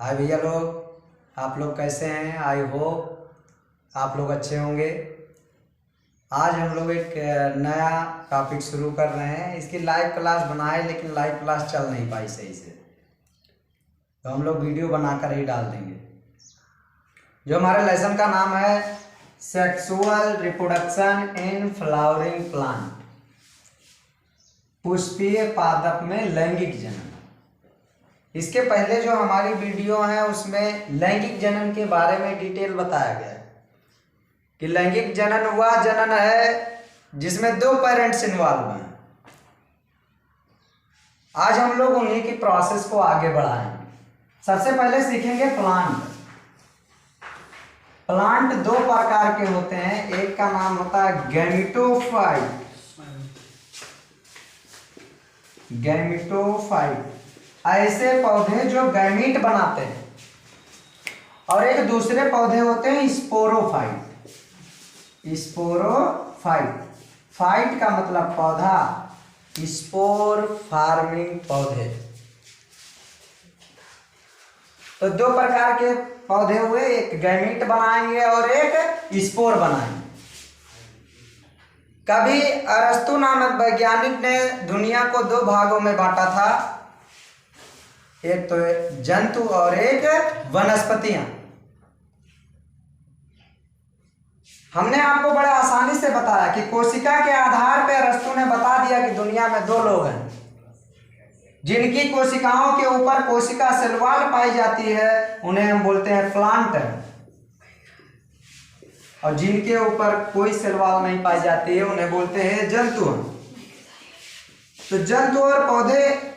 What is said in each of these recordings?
हाय भैया लोग, आप लोग कैसे हैं? आई होप आप लोग अच्छे होंगे। आज हम लोग एक नया टॉपिक शुरू कर रहे हैं। इसकी लाइव क्लास बनाए लेकिन लाइव क्लास चल नहीं पाई सही से, तो हम लोग वीडियो बनाकर ही डाल देंगे। जो हमारे लेसन का नाम है sexual reproduction in flowering plant, पुष्पीय पादप में लैंगिक जनन। इसके पहले जो हमारी वीडियो है उसमें लैंगिक जनन के बारे में डिटेल बताया गया है कि लैंगिक जनन वह जनन है जिसमें दो पेरेंट्स इन्वॉल्व हैं। आज हम लोग उन्हीं की प्रोसेस को आगे बढ़ाएंगे। सबसे पहले सीखेंगे प्लांट। प्लांट दो प्रकार के होते हैं। एक का नाम होता है गैमेटोफाइट। गैमेटोफाइट ऐसे पौधे जो गैमीट बनाते हैं, और एक दूसरे पौधे होते हैं स्पोरोफाइट। स्पोरोफाइट, फाइट का मतलब पौधा, स्पोर फार्मिंग पौधे। तो दो प्रकार के पौधे हुए, एक गैमीट बनाएंगे और एक स्पोर बनाएंगे। कभी अरस्तु नामक वैज्ञानिक ने दुनिया को दो भागों में बांटा था, एक तो जंतु और एक वनस्पतियां। हमने आपको बड़े आसानी से बताया कि कोशिका के आधार पर अरस्तु ने बता दिया कि दुनिया में दो लोग हैं जिनकी कोशिकाओं के ऊपर कोशिका सेलवाल पाई जाती है, उन्हें हम बोलते हैं प्लांट, और जिनके ऊपर कोई सेलवाल नहीं पाई जाती है उन्हें बोलते हैं जंतु। तो जंतु और पौधे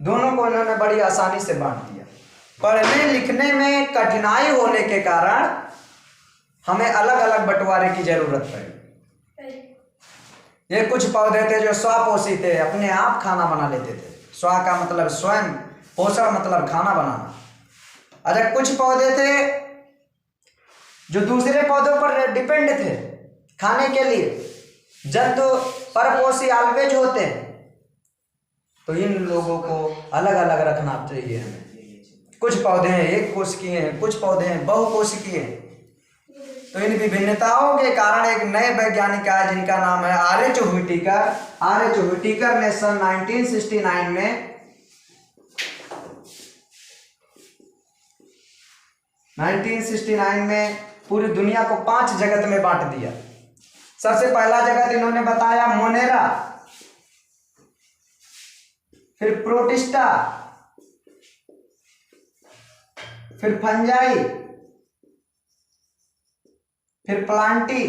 दोनों को इन्होंने बड़ी आसानी से बांट दिया। पढ़ने लिखने में कठिनाई होने के कारण हमें अलग अलग बंटवारे की जरूरत पड़ी। ये कुछ पौधे थे जो स्वपोषी थे, अपने आप खाना बना लेते थे। स्व का मतलब स्वयं, पोषण मतलब खाना बनाना। अच्छा, कुछ पौधे थे जो दूसरे पौधों पर डिपेंड थे खाने के लिए। जंतु परपोषी ऑलवेज होते हैं, तो इन लोगों को अलग अलग रखना चाहिए हमें। कुछ पौधे हैं एक कोशिकीय हैं, कुछ पौधे हैं बहुकोशिकीय हैं। तो इन विभिन्नताओं के कारण एक नए वैज्ञानिक आए जिनका नाम है आर.एच. व्हिटेकर। आर.एच. व्हिटेकर ने सन 1969 में पूरी दुनिया को 5 जगत में बांट दिया। सबसे पहला जगत इन्होंने बताया मोनेरा, फिर प्रोटिस्टा, फिर फंजाई, फिर प्लांटी,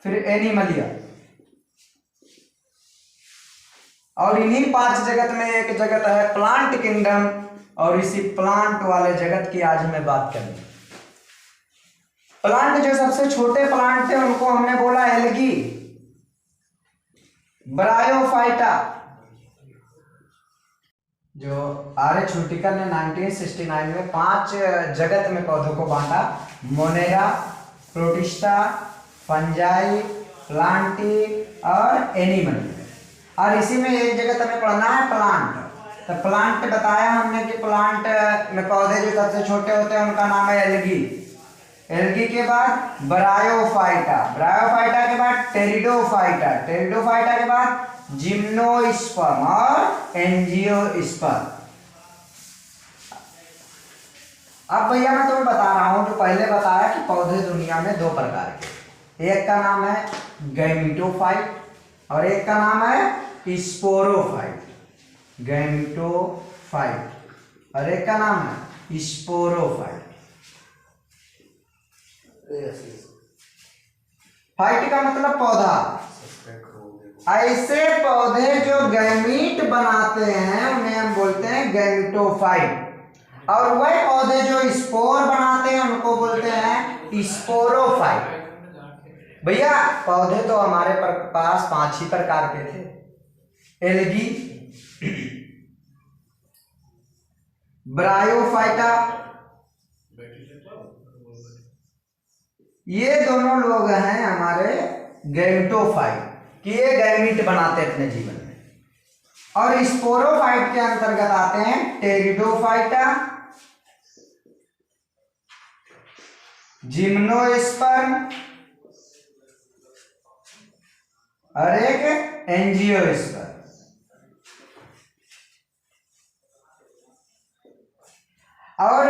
फिर एनिमलिया। और इन्हीं 5 जगत में एक जगत है प्लांट किंगडम, और इसी प्लांट वाले जगत की आज हमें बात करनी है। प्लांट जो सबसे छोटे प्लांट थे उनको हमने बोला एल्गी, ब्रायोफाइटा। जो आर.एच. व्हिटेकर ने 1969 में 5 जगत में पौधों को बांटा, मोनेरा, प्रोटिस्टा, फंजाई, प्लांटी और एनिमल। और इसी में एक जगत हमें पढ़ना है प्लांट। तो प्लांट बताया हमने कि प्लांट में पौधे जो सबसे छोटे होते हैं उनका नाम है एल्गी। एल्गी के बाद ब्रायोफाइटा, ब्रायोफाइटा के बाद टेरिडोफाइटा, टेरिडोफाइटा के बाद जिम्नोस्पर्म और एंजियोस्पर्म। अब भैया मैं तुम्हें बता रहा हूं, जो पहले बताया कि पौधे दुनिया में दो प्रकार के, एक का नाम है गैमेटोफाइट और एक का नाम है स्पोरोफाइट। गैमेटोफाइट और एक का नाम है स्पोरोफाइट। फाइट का मतलब पौधा। ऐसे पौधे जो गैमीट बनाते हैं उन्हें हम बोलते हैं गैमेटोफाइट, और वह पौधे जो स्पोर बनाते हैं उनको बोलते हैं स्पोरोफाइट। भैया पौधे तो हमारे पास 5 ही प्रकार के थे, एल्गी, ब्रायोफाइटा, ये दोनों लोग हैं हमारे गैमेटोफाइट कि ये गैमीट बनाते हैं अपने जीवन में। और स्पोरोफाइट के अंतर्गत आते हैं टेरिडोफाइटा, जिम्नोस्पर्म और एक एंजियोस्पर्म। और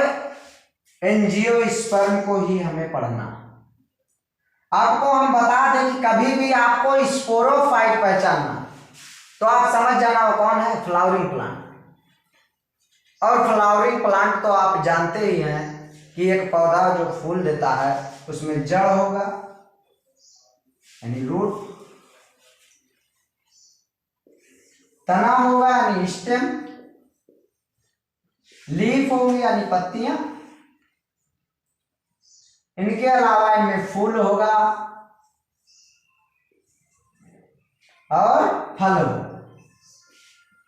एंजियोस्पर्म को ही हमें पढ़ना। आपको हम बता दें कि कभी भी आपको स्पोरोफाइट पहचानना तो आप समझ जाना वो कौन है, फ्लावरिंग प्लांट। और फ्लावरिंग प्लांट तो आप जानते ही हैं कि एक पौधा जो फूल देता है उसमें जड़ होगा यानी रूट, तना होगा यानी स्टेम, लीफ होगी यानी पत्तियां, इनके अलावा इनमें फूल होगा और फल होगा।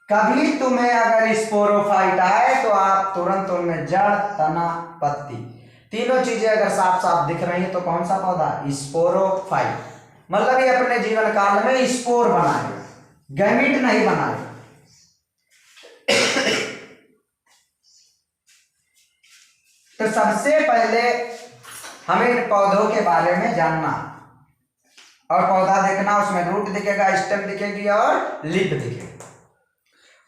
कभी तुम्हें अगर स्पोरोफाइट आए तो आप तुरंत उनमें जड़, तना, पत्ती, तीनों चीजें अगर साफ साफ दिख रही है तो कौन सा पौधा, स्पोरोफाइट। मतलब ये अपने जीवन काल में स्पोर बनाए, गैमीट नहीं बनाए। तो सबसे पहले हमें इन पौधों के बारे में जानना और पौधा देखना, उसमें रूट दिखेगा, स्टेम दिखेगी और लीफ दिखेगी।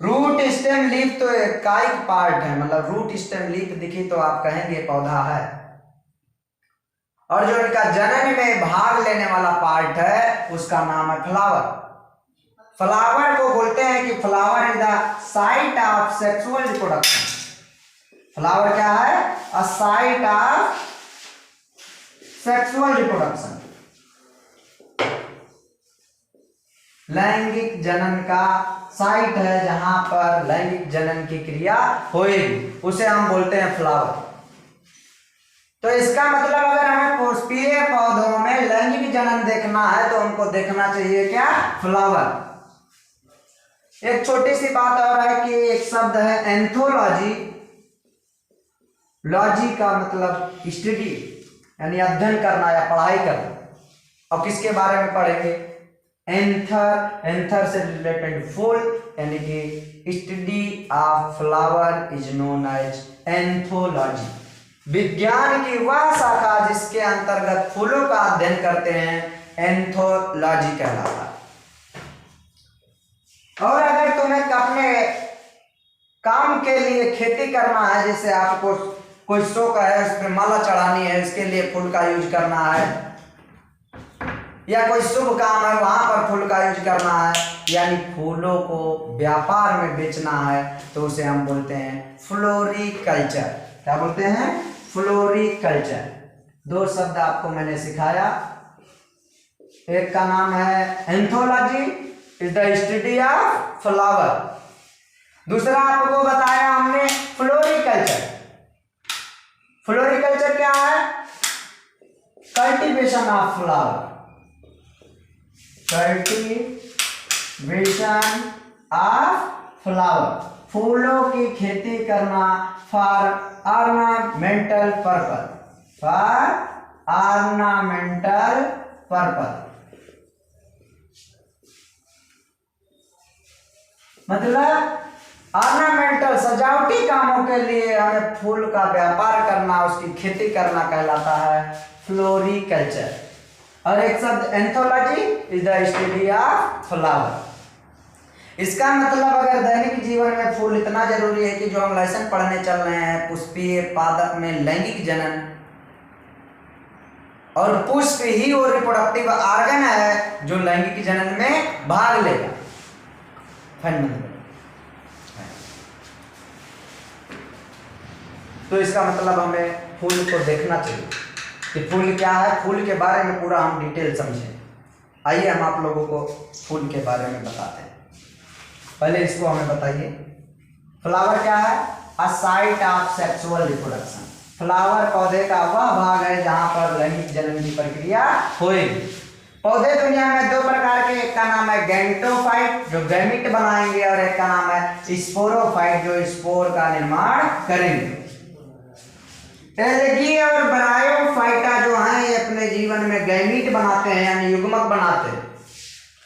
रूट स्टेम लीफ तो एक काइक पार्ट है, मतलब रूट स्टेम लीफ दिखी तो आप कहेंगे पौधा है। और जो इनका जनन में भाग लेने वाला पार्ट है उसका नाम है फ्लावर। फ्लावर को बोलते हैं कि flower is the site of sexual reproduction. Flower क्या है, a site of sexual reproduction, लैंगिक जनन का साइट है जहां पर लैंगिक जनन की क्रिया होएगी, उसे हम बोलते हैं फ्लावर। तो इसका मतलब अगर हमें पुष्पीय पौधों में लैंगिक जनन देखना है तो हमको देखना चाहिए क्या, फ्लावर। एक छोटी सी बात और है कि एक शब्द है एंथोलॉजी। लॉजी का मतलब स्टडी यानी अध्ययन करना या पढ़ाई करना। और किसके बारे में पढ़ेंगे, एंथर, एंथर से रिलेटेड फूल यानी कि study of flower is known as anthology. विज्ञान की वह शाखा जिसके अंतर्गत फूलों का अध्ययन करते हैं एंथोलॉजी कहलाता है। और अगर तुम्हें अपने काम के लिए खेती करना है, जैसे आपको कोई शौक है, उस पर माला चढ़ानी है, इसके लिए फूल का यूज करना है, या कोई शुभ काम है वहां पर फूल का यूज करना है, यानी फूलों को व्यापार में बेचना है, तो उसे हम बोलते हैं फ्लोरिकल्चर। क्या बोलते हैं, फ्लोरिकल्चर। दो शब्द आपको मैंने सिखाया, एक का नाम है anthology is the study of flower, दूसरा आपको बताया हमने फ्लोरिकल्चर। फ्लोरिकल्चर क्या है, cultivation of flower, cultivation of flower, फूलों की खेती करना for ornamental purpose, for ornamental purpose. मतलब ऑर्नामेंटल सजावटी कामों के लिए हमें फूल का व्यापार करना, उसकी खेती करना कहलाता है फ्लोरिकल्चर। और एक शब्द anthology is the study of flower. इसका मतलब अगर दैनिक जीवन में फूल इतना जरूरी है कि जो हम लेसन पढ़ने चल रहे हैं, पुष्पीय पादप में लैंगिक जनन, और पुष्प ही वो रिप्रोडक्टिव ऑर्गन है जो लैंगिक जनन में भाग लेगा। तो इसका मतलब हमें फूल को देखना चाहिए कि फूल क्या है, फूल के बारे में पूरा हम डिटेल समझें। आइए हम आप लोगों को फूल के बारे में बताते हैं। पहले इसको हमें बताइए, फ्लावर क्या है, a site of sexual reproduction. Flower पौधे का वह भाग है जहां पर लैंगिक जनन की प्रक्रिया होएगी। पौधे दुनिया में दो प्रकार के, एक का नाम है गैमेटोफाइट जो गैमीट बनाएंगे, और एक का नाम है स्पोरोफाइट जो स्पोर का निर्माण करेंगे। एलगी और ब्रायोफाइटा जो हैं ये अपने जीवन में गैमीट बनाते हैं यानी युग्मक बनाते हैं।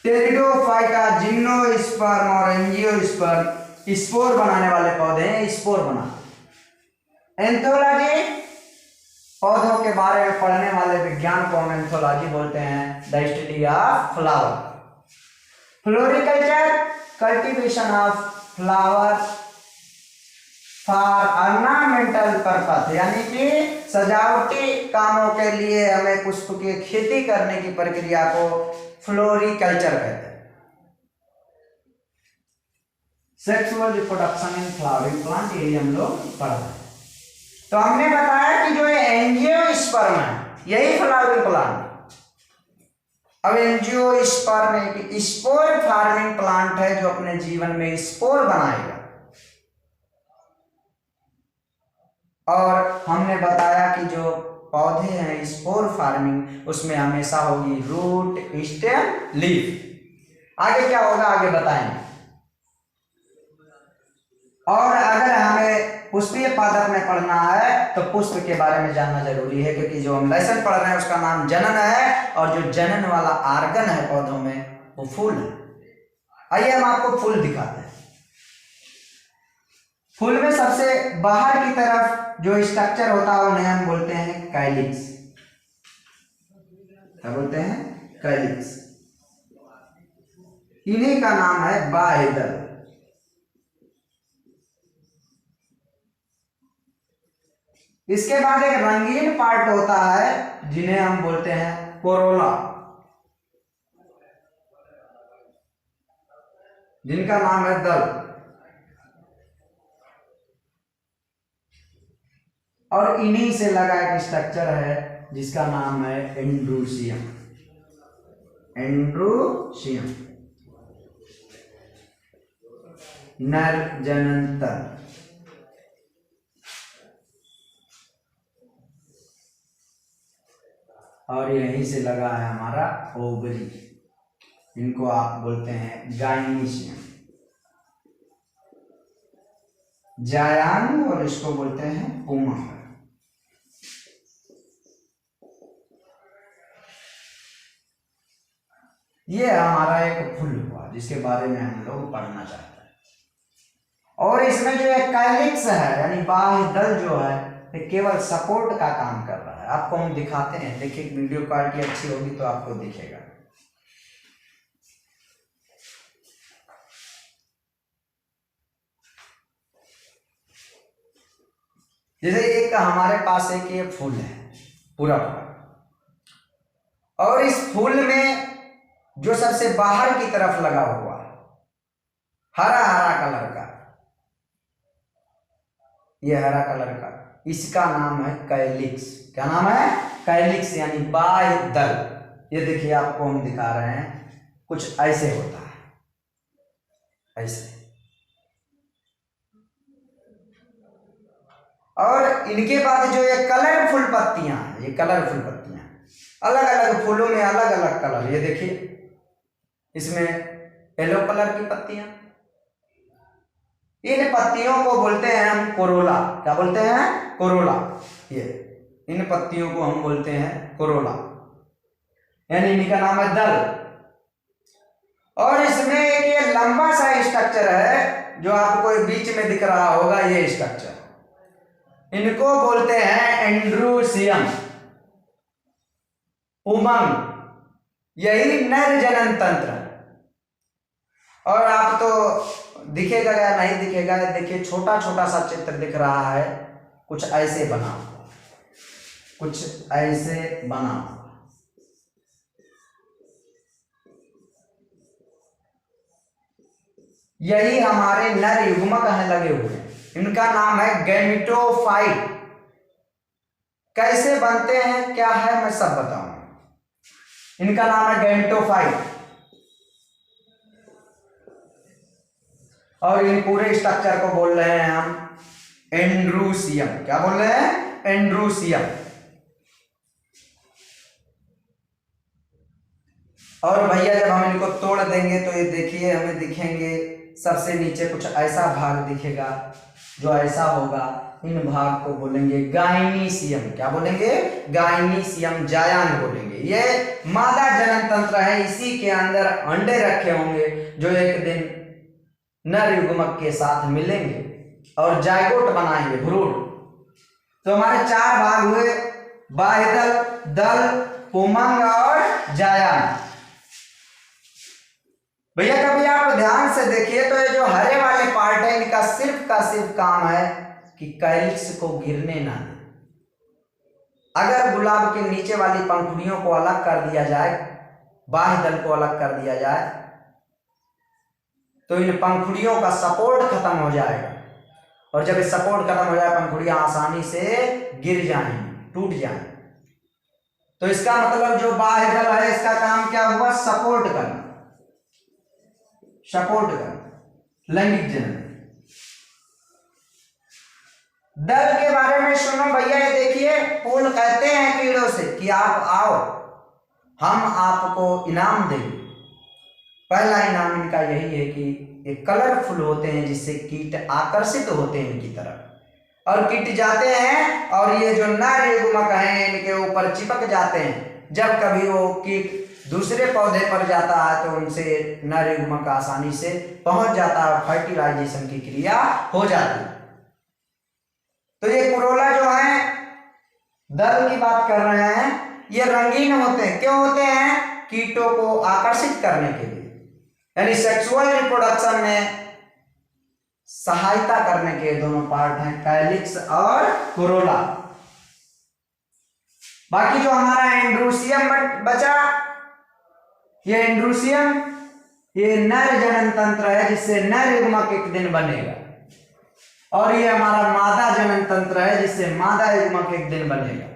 टेरिडोफाइटा, जिम्नोस्पर्म और एंजियोस्पर्म स्पोर बनाने वाले पौधे हैं, स्पोर बनाते। एंथोलॉजी, पौधों के बारे में पढ़ने वाले विज्ञान को हम एंथोलॉजी बोलते हैं, the study of flower. Floriculture, cultivation of flower for ornamental purpose, यानी कि सजावटी कामों के लिए हमें पुष्प की खेती करने की प्रक्रिया को फ्लोरिकल्चर कहते हैं। Sexual reproduction in flowering plant, ये हम लोग पढ़ रहे हैं। तो हमने बताया कि जो एंजियोस्पर्म है यही फ्लावरिंग प्लांट। अब एंजियोस्पर्म एक स्पोर फार्मिंग प्लांट है जो अपने जीवन में स्पोर बनाएगा। और हमने बताया कि जो पौधे हैं स्पोर फार्मिंग, उसमें हमेशा होगी रूट, स्टेम, लीफ। आगे क्या होगा आगे बताएंगे। और अगर हमें पुष्पीय पादप में पढ़ना है तो पुष्प के बारे में जानना जरूरी है, क्योंकि जो हम लेसन पढ़ रहे हैं उसका नाम जनन है, और जो जनन वाला आर्गन है पौधों में वो फूल है। आइए हम आपको फूल दिखाते हैं। फूल में सबसे बाहर की तरफ जो स्ट्रक्चर होता है उन्हें हम बोलते हैं कैलिक्स। क्या बोलते हैं? कैलिक्स। इन्हीं का नाम है बाह्य दल। इसके बाद एक रंगीन पार्ट होता है जिन्हें हम बोलते हैं कोरोला, जिनका नाम है दल। और इन्हीं से लगा एक स्ट्रक्चर है जिसका नाम है एंड्रोसियम। एंड्रोसियम, नर जननतंत्र। और यहीं से लगा है हमारा ओवरी, इनको आप बोलते हैं गाइनीशियम, जायान, और इसको बोलते हैं पुमा। ये हमारा एक फूल हुआ जिसके बारे में हम लोग पढ़ना चाहते हैं। और इसमें जो एक कैलिक्स है यानी बाह्य दल जो है ये केवल सपोर्ट का काम कर रहा है। आपको हम दिखाते हैं, देखिए वीडियो क्वालिटी अच्छी होगी तो आपको दिखेगा। जैसे एक हमारे पास एक ये फूल है पूरा पूरा, और इस फूल में जो सबसे बाहर की तरफ लगा हुआ हरा हरा कलर का, ये हरा कलर का, इसका नाम है कैलिक्स। क्या नाम है? कैलिक्स, यानी बाह्य दल। ये देखिए आपको हम दिखा रहे हैं, कुछ ऐसे होता है, ऐसे। और इनके बाद जो ये कलरफुल पत्तियां हैं, ये कलरफुल पत्तियां अलग अलग फूलों में अलग अलग कलर। ये देखिए इसमें येलो कलर की पत्तियां, इन पत्तियों को बोलते हैं हम कोरोला। क्या बोलते हैं? कोरोला। ये इन पत्तियों को हम बोलते हैं कोरोला, यानी इनका नाम है दल। और इसमें एक ये लंबा सा स्ट्रक्चर है जो आपको बीच में दिख रहा होगा, ये स्ट्रक्चर, इनको बोलते हैं एंड्रोसियम, उमंग। यही नर जनन तंत्र। और आप तो दिखेगा या नहीं दिखेगा, देखिए छोटा छोटा सा चित्र दिख रहा है, कुछ ऐसे बना, कुछ ऐसे बना। यही हमारे नर युग्मक हैं लगे हुए, इनका नाम है गैमेटोफाइट। कैसे बनते हैं क्या है मैं सब बताऊंगा। इनका नाम है गैमेटोफाइट। और इन पूरे स्ट्रक्चर को बोल रहे हैं हम एंड्रोसियम। क्या बोल रहे हैं? एंड्रोसियम। और भैया जब हम इनको तोड़ देंगे तो ये देखिए हमें दिखेंगे, सबसे नीचे कुछ ऐसा भाग दिखेगा, जो ऐसा होगा इन भाग को बोलेंगे गाइनीशियम। क्या बोलेंगे? गाइनीशियम जायान बोलेंगे। ये मादा जनन तंत्र है, इसी के अंदर अंडे रखे होंगे जो एक दिन नर युग्मक के साथ मिलेंगे और जायगोट बनाएंगे, भ्रूण। तो हमारे 4 भाग हुए, बाह्यदल, दल, पुमंग और जायान। भैया कभी आप ध्यान से देखिए तो ये जो हरे वाले पार्ट है इनका सिर्फ का सिर्फ काम है कि कैलिक्स को गिरने ना दे। अगर गुलाब के नीचे वाली पंखुड़ियों को अलग कर दिया जाए, बाह्य दल को अलग कर दिया जाए, तो इन पंखुड़ियों का सपोर्ट खत्म हो जाएगा और जब ये सपोर्ट खत्म हो जाए पंखुड़ियां आसानी से गिर जाएंगी, टूट जाएंगी। तो इसका मतलब जो बाह्य दल है इसका काम क्या हुआ? सपोर्ट करना, सपोर्ट करना लैंगिक जनन। दल के बारे में सुनो भैया, ये देखिए फूल कहते हैं कीड़ों से कि आप आओ, हम आपको इनाम देंगे। पहला इनाम इनका यही है कि ये कलरफुल होते हैं जिससे कीट आकर्षित होते हैं इनकी तरफ और कीट जाते हैं और ये जो नर युग्मक हैं इनके ऊपर चिपक जाते हैं। जब कभी वो कीट दूसरे पौधे पर जाता है तो उनसे नर युग्मक आसानी से पहुंच जाता है और फर्टिलाइजेशन की क्रिया हो जाती है। तो ये कोरोला जो है, दल की बात कर रहे हैं, ये रंगीन होते हैं। क्यों होते हैं? कीटों को आकर्षित करने के लिए, यानी सेक्सुअल रिप्रोडक्शन में सहायता करने के दोनों पार्ट हैं, कैलिक्स और कोरोला। बाकी जो हमारा एंड्रोसियम बचा, ये एंड्रोसियम ये नर जनन तंत्र है जिससे नर युग्मक एक दिन बनेगा और ये हमारा मादा जनन तंत्र है जिससे मादा युग्मक एक दिन बनेगा।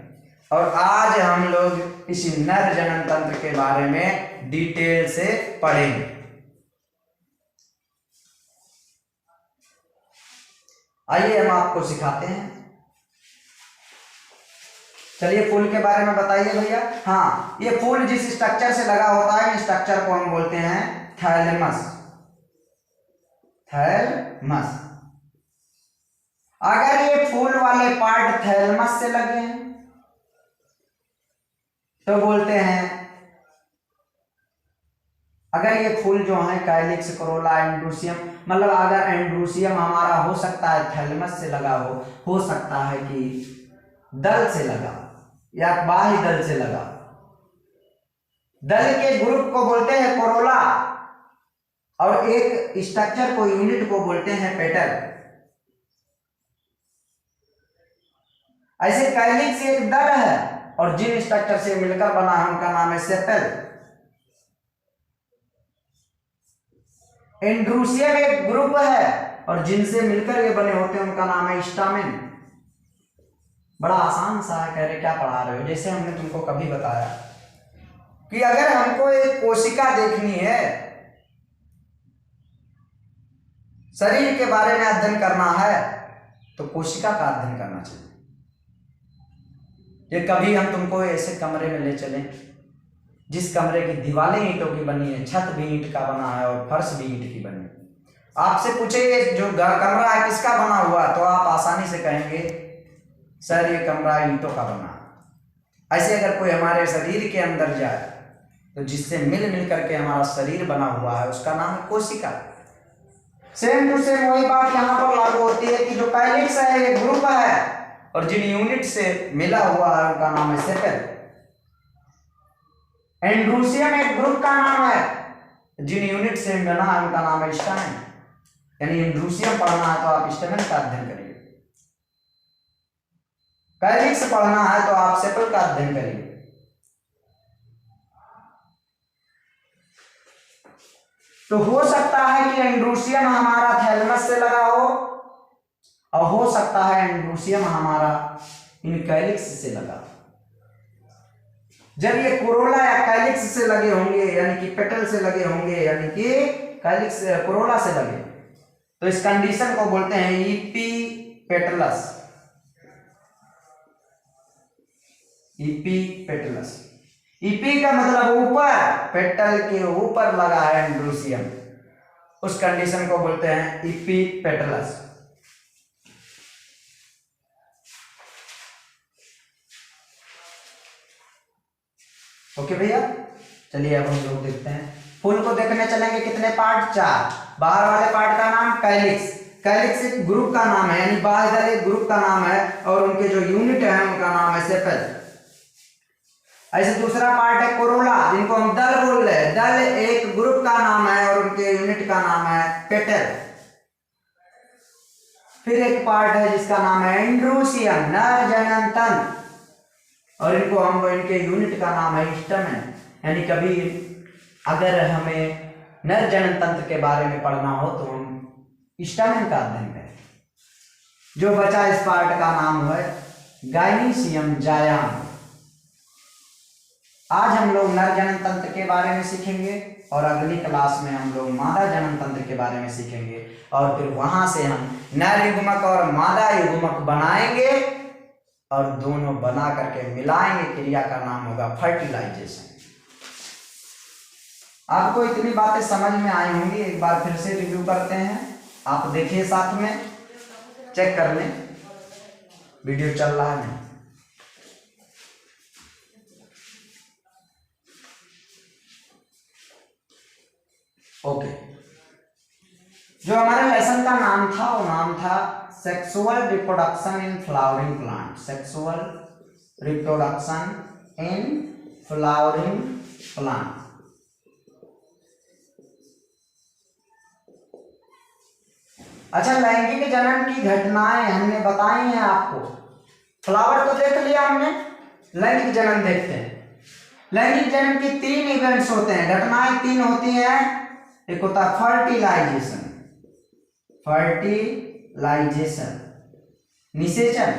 और आज हम लोग इस नर जनन तंत्र के बारे में डिटेल से पढ़ेंगे। आइए हम आपको सिखाते हैं। चलिए फूल के बारे में बताइए भैया। हाँ, ये फूल जिस स्ट्रक्चर से लगा होता है इस स्ट्रक्चर को हम बोलते हैं थैलेमस। थैलेमस। अगर ये फूल वाले पार्ट थैलेमस से लगे हैं तो बोलते हैं, अगर ये फूल जो है कैलिक्स, कोरोला, एंड्रोसियम, मतलब अगर एंड्रोसियम हमारा हो सकता है थैलेमस से लगा हो सकता है कि दल से लगा या बाह्य दल से लगा। दल के ग्रुप को बोलते हैं कोरोला और एक स्ट्रक्चर को, यूनिट को बोलते हैं पेटल। ऐसे कैलिक्स एक दल है और जिन स्ट्रक्चर से मिलकर बना है उनका नाम है सेपल। एंड्रोसियम एक ग्रुप है और जिनसे मिलकर ये बने होते हैं उनका नाम है स्टामेन। बड़ा आसान सा है, कह रहे क्या पढ़ा रहे हो, जैसे हमने तुमको कभी बताया कि अगर हमको एक कोशिका देखनी है, शरीर के बारे में अध्ययन करना है तो कोशिका का अध्ययन करना चाहिए। ये कभी हम तुमको ऐसे कमरे में ले चलें जिस कमरे की दीवारें ईंटों की बनी है, छत भी ईंट का बना है और फर्श भी ईंट की बनी है, आपसे पूछे ये जो कमरा है किसका बना हुआ, तो आप आसानी से कहेंगे सर ये कमरा ईंटों का बना है। ऐसे अगर कोई हमारे शरीर के अंदर जाए तो जिससे मिल मिल करके हमारा शरीर बना हुआ है उसका नाम है कोशिका। सेम टू सेम वही बात यहाँ पर लागू होती है कि जो कैलिक्स है ये ग्रुप है और जिन यूनिट से मिला हुआ है उनका नाम है सेपल। एंड्रोसियम एक ग्रुप का नाम है, जिन यूनिट से बना है उनका नाम है स्टामेन। यानी एंड्रोसियम पढ़ना है तो आप स्टामेन का अध्ययन करिए, कैलिक्स पढ़ना है तो आप सेपल का अध्ययन करिए। तो हो सकता है कि एंड्रोसियम हमारा थैलेमस से लगा हो और हो सकता है एंड्रोसियम हमारा इन कैलिक्स से लगा। जब ये कोरोला या कैलिक्स से लगे होंगे यानी कि पेटल से लगे होंगे यानी कि कैलिक्स कोरोला से लगे तो इस कंडीशन को बोलते हैं EP petals. EP petals. EP का मतलब ऊपर, पेटल के ऊपर लगा है एंड्रोसियम, उस कंडीशन को बोलते हैं ईपी पेटलस। ओके भैया, चलिए अब हम लोग देखते हैं। फूल को देखने चलेंगे, कितने पार्ट? 4। बाहर वाले पार्ट का नाम कैलिक्स। कैलिक्स एक ग्रुप का नाम है, यानी बाह्य एक ग्रुप का नाम है, और उनके जो यूनिट है उनका नाम है सेपल। ऐसे दूसरा पार्ट है कोरोला, जिनको हम दल बोल रहे हैं। दल एक ग्रुप का नाम है और उनके यूनिट का नाम है पेटल। फिर एक पार्ट है जिसका नाम है एंड्रोसियम, नर जनन तंत्र, और इनके यूनिट का नाम है स्टैमेन। यानी कभी अगर हमें नर जनन तंत्र के बारे में पढ़ना हो तो हम स्टैमेन का अध्ययन करें। जो बचा इस पार्ट का नाम है गायनीसियम जायाम। आज हम लोग नर जनन तंत्र के बारे में सीखेंगे और अगली क्लास में हम लोग मादा जनन तंत्र के बारे में सीखेंगे, और फिर वहां से हम नर युग्मक और मादा युग्मक बनाएंगे और दोनों बना करके मिलाएंगे। क्रिया का नाम होगा फर्टिलाइजेशन। आपको इतनी बातें समझ में आई होंगी। एक बार फिर से रिव्यू करते हैं, आप देखिए, साथ में चेक कर लें वीडियो चल रहा है नहीं। ओके, जो हमारे लेसन का नाम था वो नाम था sexual reproduction in flowering plant. Sexual reproduction in flowering plant. अच्छा, लैंगिक जनन की घटनाएं हमने बताई हैं आपको। फ्लावर तो देख लिया हमने, लैंगिक जनन देखते हैं। लैंगिक जनन की 3 इवेंट्स होते हैं, घटनाएं 3 होती हैं। एक होता है फर्टिलाइजेशन, फर्टिलाइजेशन, निषेचन,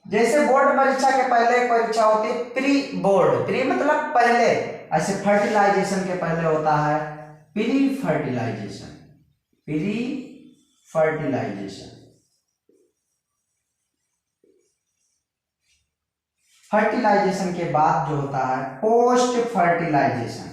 जैसे बोर्ड परीक्षा के पहले एक परीक्षा होती है प्री बोर्ड, प्री मतलब पहले, ऐसे फर्टिलाइजेशन के पहले होता है pre fertilization, pre fertilization. Fertilization के बाद जो होता है पोस्ट फर्टिलाइजेशन।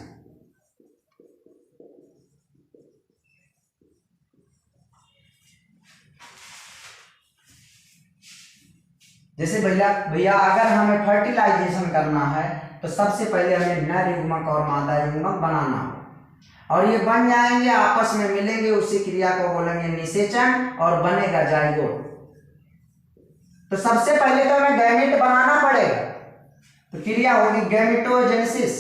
जैसे भैया अगर हमें फर्टिलाइजेशन करना है तो सबसे पहले हमें नर युग्मक और मादा युग्मक बनाना हो, और ये बन जाएंगे, आपस में मिलेंगे, उसी क्रिया को बोलेंगे निषेचन, और बनेगा जाइगोट। तो सबसे पहले तो हमें गैमेट बनाना पड़ेगा, तो क्रिया होगी गैमेटोजेनेसिस।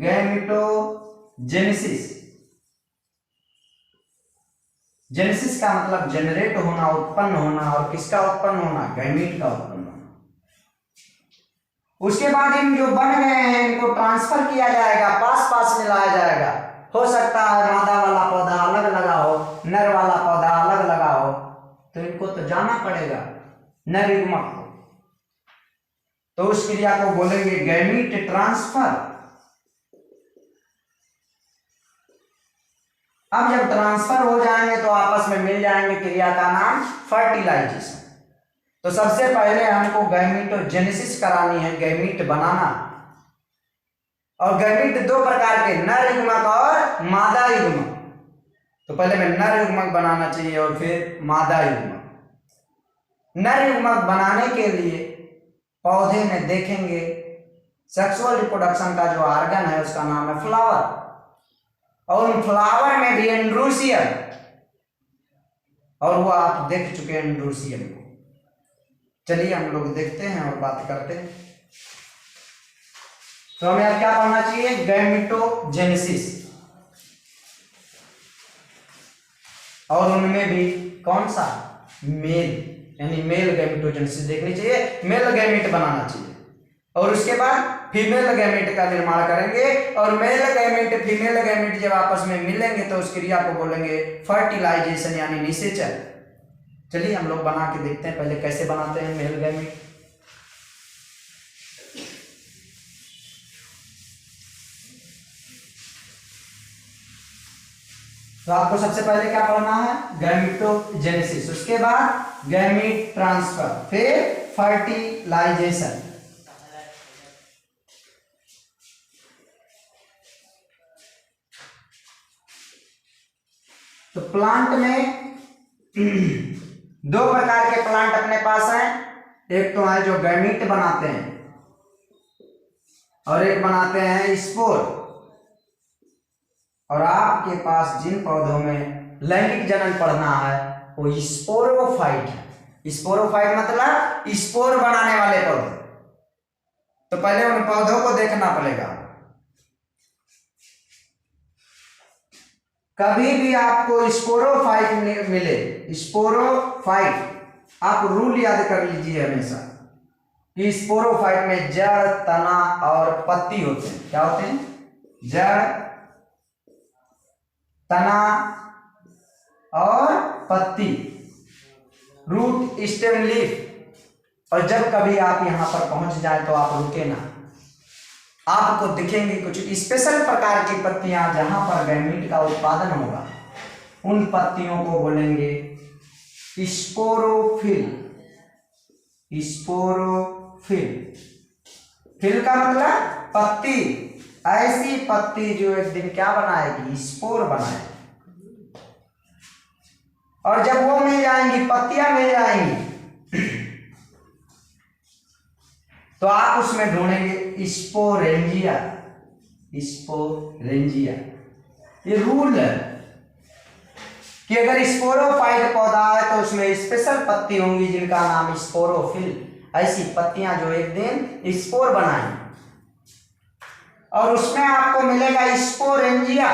गैमेटोजेनेसिस, जेनेसिस का मतलब जनरेट होना, उत्पन्न होना, और किसका उत्पन्न होना? गैमीट का उत्पन्न होना। उसके बाद इन जो बन गए हैं इनको ट्रांसफर किया जाएगा, पास पास मिलाया जाएगा। हो सकता है मादा वाला पौधा अलग लगा हो, नर वाला पौधा अलग लगा हो, तो इनको तो जाना पड़ेगा नर युग्मक को, तो उस क्रिया को बोलेंगे गैमीट ट्रांसफर। अब जब ट्रांसफर हो जाएंगे तो आपस में मिल जाएंगे, क्रिया का नाम फर्टिलाइजेशन। तो सबसे पहले हमको गैमीटोजेनेसिस करानी है, गैमीट बनाना। और गैमीट 2 प्रकार के, नर युग्मक और मादा युग्मक। तो पहले मैं नर युग्मक बनाना चाहिए और फिर मादा युग्मक। नर युग्मक बनाने के लिए पौधे में देखेंगे सेक्सुअल रिप्रोडक्शन का जो ऑर्गन है उसका नाम है फ्लावर, और उन फ्लावर में भी एंड्रोसियम, और वो आप देख चुके हैं एंड्रोसियम को। चलिए हम लोग देखते हैं और बात करते हैं। तो हमें अब क्या पढ़ना चाहिए? गैमेटोजेनेसिस, और उनमें भी कौन सा? मेल, यानी मेल गैमेटोजेनेसिस देखनी चाहिए, मेल गैमेट बनाना चाहिए। और उसके बाद फीमेल गैमेट का निर्माण करेंगे, और मेल गैमेट फीमेल गैमेट जब आपस में मिलेंगे तो उस क्रिया को बोलेंगे फर्टिलाइजेशन यानी निषेचन। चलिए हम लोग बना के देखते हैं पहले कैसे बनाते हैं मेल गैमेट। तो आपको सबसे पहले क्या पढ़ना है? गैमेटोजेनेसिस, उसके बाद गैमीट ट्रांसफर, फिर फर्टिलाइजेशन। तो प्लांट में 2 प्रकार के प्लांट अपने पास हैं, एक तो है जो गैमीट बनाते हैं और एक बनाते हैं स्पोर। और आपके पास जिन पौधों में लैंगिक जनन पढ़ना है वो स्पोरोफाइट है। स्पोरोफाइट मतलब स्पोर बनाने वाले पौधे। तो पहले उन पौधों को देखना पड़ेगा। कभी भी आपको स्पोरोफाइट मिले, स्पोरोफाइट, आप रूल याद कर लीजिए हमेशा कि स्पोरोफाइट में जड़, तना और पत्ती होते हैं। क्या होते हैं? जड़, तना और पत्ती, रूट, स्टेम, लीफ। और जब कभी आप यहां पर पहुंच जाए तो आप रुके ना, आपको दिखेंगी कुछ स्पेशल प्रकार की पत्तियां जहां पर गैमीट का उत्पादन होगा। उन पत्तियों को बोलेंगे स्पोरोफिल। स्पोरोफिल, फिल का मतलब पत्ती, ऐसी पत्ती जो एक दिन क्या बनाएगी? स्पोर बनाएगी। और जब वो मिल जाएंगी, पत्तियां मिल जाएंगी, तो आप उसमें ढूंढेंगे स्पोरेंजिया। स्पोरेंजिया, ये रूल है कि अगर स्पोरोफाइट पौधा है तो उसमें स्पेशल पत्ती होंगी जिनका नाम स्पोरोफिल। ऐसी पत्तियां जो एक दिन स्पोर बनाएंगी और उसमें आपको मिलेगा स्पोरेंजिया।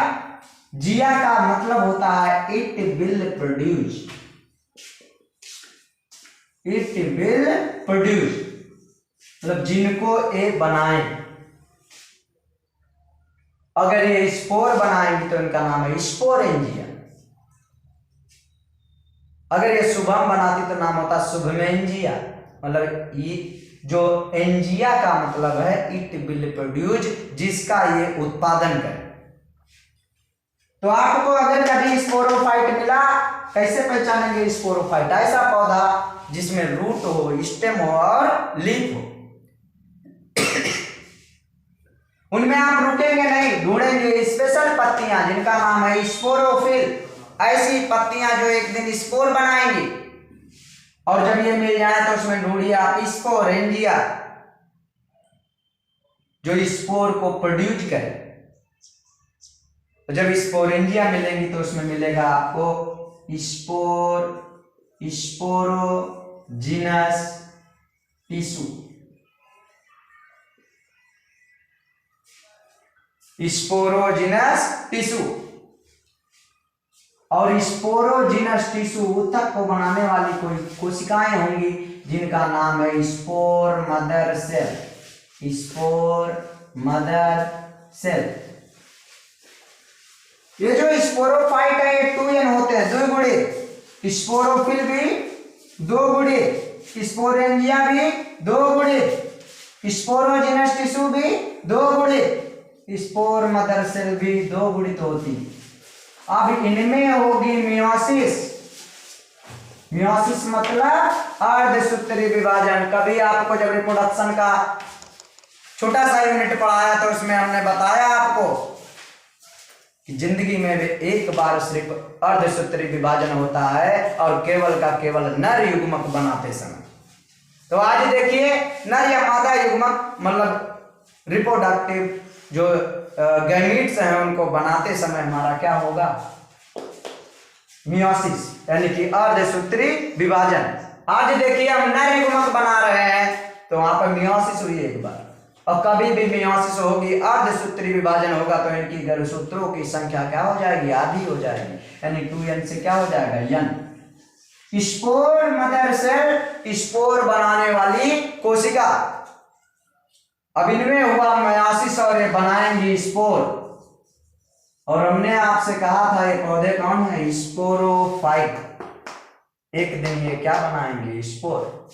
जिया का मतलब होता है it will produce. It will produce मतलब जिनको ये बनाए। अगर ये स्पोर बनाएंगी तो इनका नाम है स्पोरेंजिया। अगर ये शुभम बनाती तो नाम होता शुभमेंजिया। मतलब ये जो एंजिया का मतलब है इट विल प्रोड्यूस, जिसका ये उत्पादन करे। तो आपको अगर कभी स्पोरोफाइट मिला, कैसे पहचानेंगे स्पोरोफाइट? ऐसा पौधा जिसमें रूट हो, स्टेम हो और लीफ हो। उनमें आप रुकेंगे नहीं, ढूंढेंगे स्पेशल पत्तियां जिनका नाम है स्पोरोफिल। ऐसी पत्तियां जो एक दिन स्पोर बनाएंगी और जब ये मिल जाए तो उसमें ढूंढिए आप स्पोरेंजिया जो स्पोर को प्रोड्यूस करे। तो जब स्पोरेंजिया मिलेंगी तो उसमें मिलेगा आपको spore, sporogenous tissue. Sporogenous tissue. और स्पोरोजिनस टिश्यू ऊतक को बनाने वाली कोई कोशिकाएं होंगी जिनका नाम है spore mother cell. Spore mother cell. ये जो स्पोरोफाइट है ये 2n होते हैं, 2 गुणे। स्पोरोफिल भी 2 गुणे, स्पोरेंजिया भी 2 गुणे, स्पोरोजिनस टिश्यू भी 2 गुणे, स्पोर मदर सेल भी 2 गुणित होती। अब इनमें होगी मियोसिस। मियोसिस मतलब अर्धसूत्री विभाजन। कभी आपको जब रिप्रोडक्शन का छोटा सा यूनिट पढ़ाया तो उसमें हमने बताया आपको कि जिंदगी में एक बार सिर्फ अर्धसूत्री विभाजन होता है और केवल का केवल नर युग्मक बनाते समय। तो आज देखिए नर या मादा युग्मक मतलब रिप्रोडक्टिव जो गैमीट्स हैं उनको बनाते समय हमारा क्या होगा? मियोसिस, यानी कि अर्धसूत्री विभाजन। आज देखिए हम नर युग्मक बना रहे हैं तो वहां पर मियोसिस हुई एक बार, और कभी भी मियोसिस होगी, अर्धसूत्री विभाजन होगा तो इनकी गर्भसूत्रों की संख्या क्या हो जाएगी? आधी हो जाएगी, यानी 2n से क्या हो जाएगा? n। Spore mother cell, spore बनाने वाली कोशिका। अब इनमें हुआ मियोसिस और ये बनाएंगे स्पोर। और हमने आपसे कहा था ये पौधे कौन है? स्पोरोफाइट। एक दिन ये क्या बनाएंगे? स्पोर।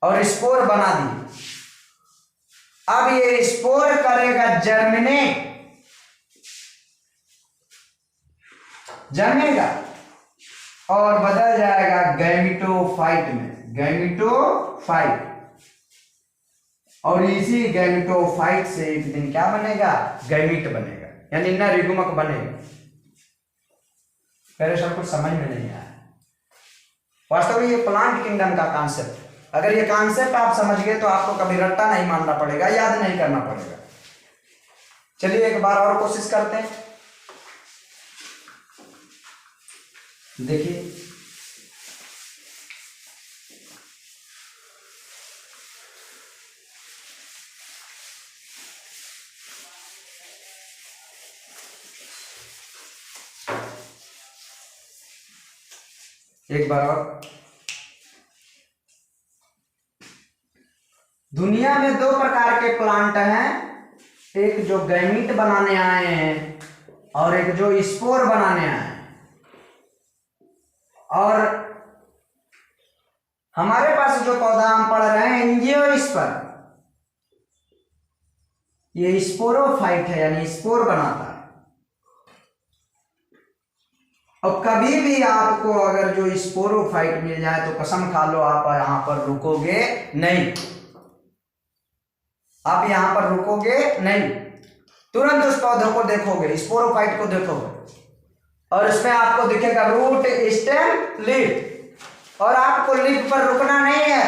और स्पोर बना दिए। अब ये स्पोर करेगा जर्मिनेट, जमेगा और बदल जाएगा गैमिटोफाइट में। गैमिटोफाइट। और इसी गैमिटोफाइट से एक दिन क्या बनेगा? गैमीट बनेगा, यानी नर युग्मक बनेगा। पहले सब कुछ समझ में नहीं आया। वास्तव में ये प्लांट किंगडम का कॉन्सेप्ट है। अगर ये कॉन्सेप्ट आप समझ गए तो आपको कभी रट्टा नहीं मारना पड़ेगा, याद नहीं करना पड़ेगा। चलिए एक बार और कोशिश करते हैं। देखिए एक बार और, दुनिया में दो प्रकार के प्लांट हैं, एक जो गैमीट बनाने आए हैं और एक जो स्पोर बनाने आए हैं। और हमारे पास जो पौधा हम पढ़ रहे हैं एंजियोस्पर्म, ये स्पोरोफाइट है, यानी स्पोर बनाता है। और कभी भी आपको अगर जो स्पोरोफाइट मिल जाए तो कसम खा लो आप यहां पर रुकोगे नहीं, आप यहां पर रुकोगे नहीं, तुरंत उस पौधे को देखोगे, स्पोरोफाइट को देखोगे और उसमें आपको दिखेगा रूट, स्टेम, लीफ। और आपको लीफ पर रुकना नहीं है,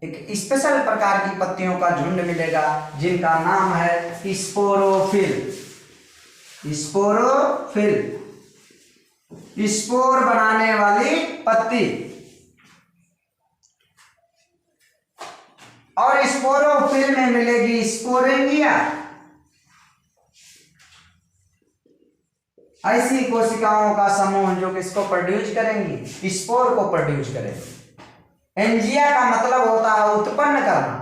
एक स्पेशल प्रकार की पत्तियों का झुंड मिलेगा जिनका नाम है स्पोरोफिल। स्पोरोफिल, स्पोर बनाने वाली पत्ती। और स्पोरोफिल में मिलेगी स्पोरेंजिया, ऐसी कोशिकाओं का समूह जो किसको प्रोड्यूस करेंगी, स्पोर को प्रोड्यूस करेंगी। एंजिया का मतलब होता है उत्पन्न करना।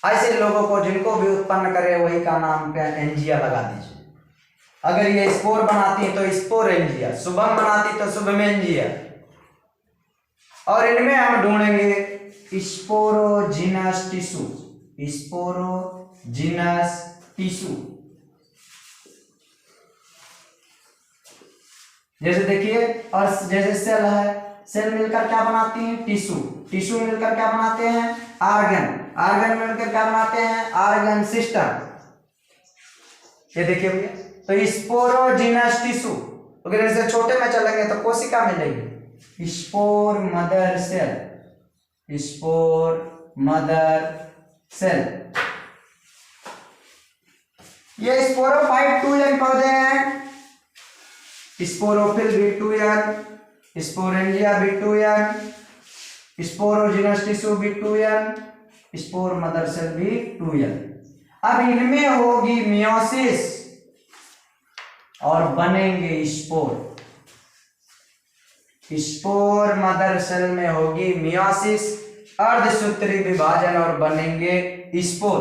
ऐसे लोगों को जिनको भी उत्पन्न करे वही का नाम क्या एंजिया लगा दीजिए। अगर ये स्पोर बनाती है तो स्पोरेंजिया, शुभम बनाती तो शुभमेंजिया। और इनमें हम ढूंढेंगे स्पोरोजिनस टिश्यू, स्पोरोजिनस टिश्यू। जैसे देखिए, और जैसे सेल है, सेल मिलकर क्या बनाती हैं, टिश्यू। टिश्यू मिलकर क्या बनाते हैं, आर्गन। आर्गन मिलकर क्या बनाते हैं, आर्गन सिस्टम। ये देखिए भैया, तो स्पोरोजिनस टिश्यू। अगर इसे छोटे में चलेंगे तो कोशिका मिलेगी, spore mother cell, spore mother cell. ये स्पोरोफाइट 2n पौधे हैं, स्पोरोफिल भी 2n, स्पोरेंजिया भी 2n, स्पोरोजिनस टिश्यू भी 2n, स्पोर मदर सेल भी 2n। अब इनमें होगी मियोसिस और बनेंगे स्पोर। स्पोर मदर सेल में होगी मियोसिस, अर्धसूत्री विभाजन और बनेंगे स्पोर।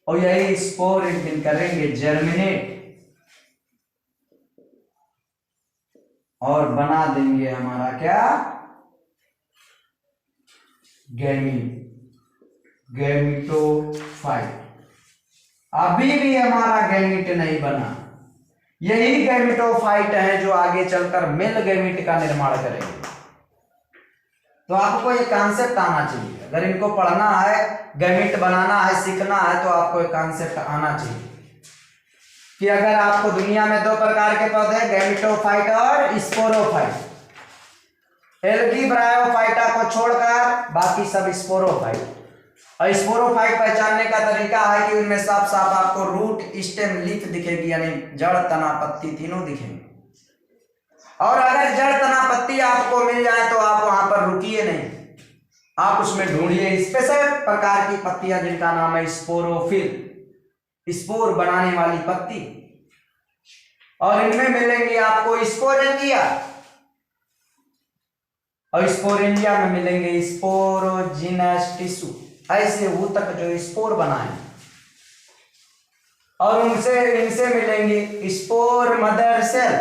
और यही स्पोर एक दिन करेंगे जर्मिनेट और बना देंगे हमारा क्या, गैमीटोफाइट। अभी भी हमारा गैमीट नहीं बना। यही गैमीटोफाइट है जो आगे चलकर मेल गैमीट का निर्माण करेंगे। तो आपको ये कॉन्सेप्ट आना चाहिए, अगर इनको पढ़ना है, गैमीट बनाना है, सीखना है, तो आपको ये कॉन्सेप्ट आना चाहिए कि अगर आपको दुनिया में दो प्रकार के पौधे, गैमीटोफाइट और स्पोरोफाइट, एल्गी ब्रायोफाइटा को छोड़कर बाकी सब स्पोरोफाइट। और स्पोरोफाइट पहचानने का तरीका है कि उनमें साफ साफ आपको रूट, स्टेम, लीफ दिखेगी, यानी जड़, तना, पत्ती तीनों दिखेंगे। और अगर जड़, तना, पत्ती आपको मिल जाए तो आप वहां पर रुकिए नहीं, आप उसमें ढूंढिए स्पेशल प्रकार की पत्तियां जिनका नाम है स्पोरोफिल, स्पोर बनाने वाली पत्ती। और इनमें मिलेंगी आपको स्पोरेंजिया, और स्पोरेंजिया में मिलेंगे स्पोरोजिनस टिश्यू, ऐसे ऊतक जो स्पोर बनाए। और उनसे इनसे मिलेंगी स्पोर मदर सेल,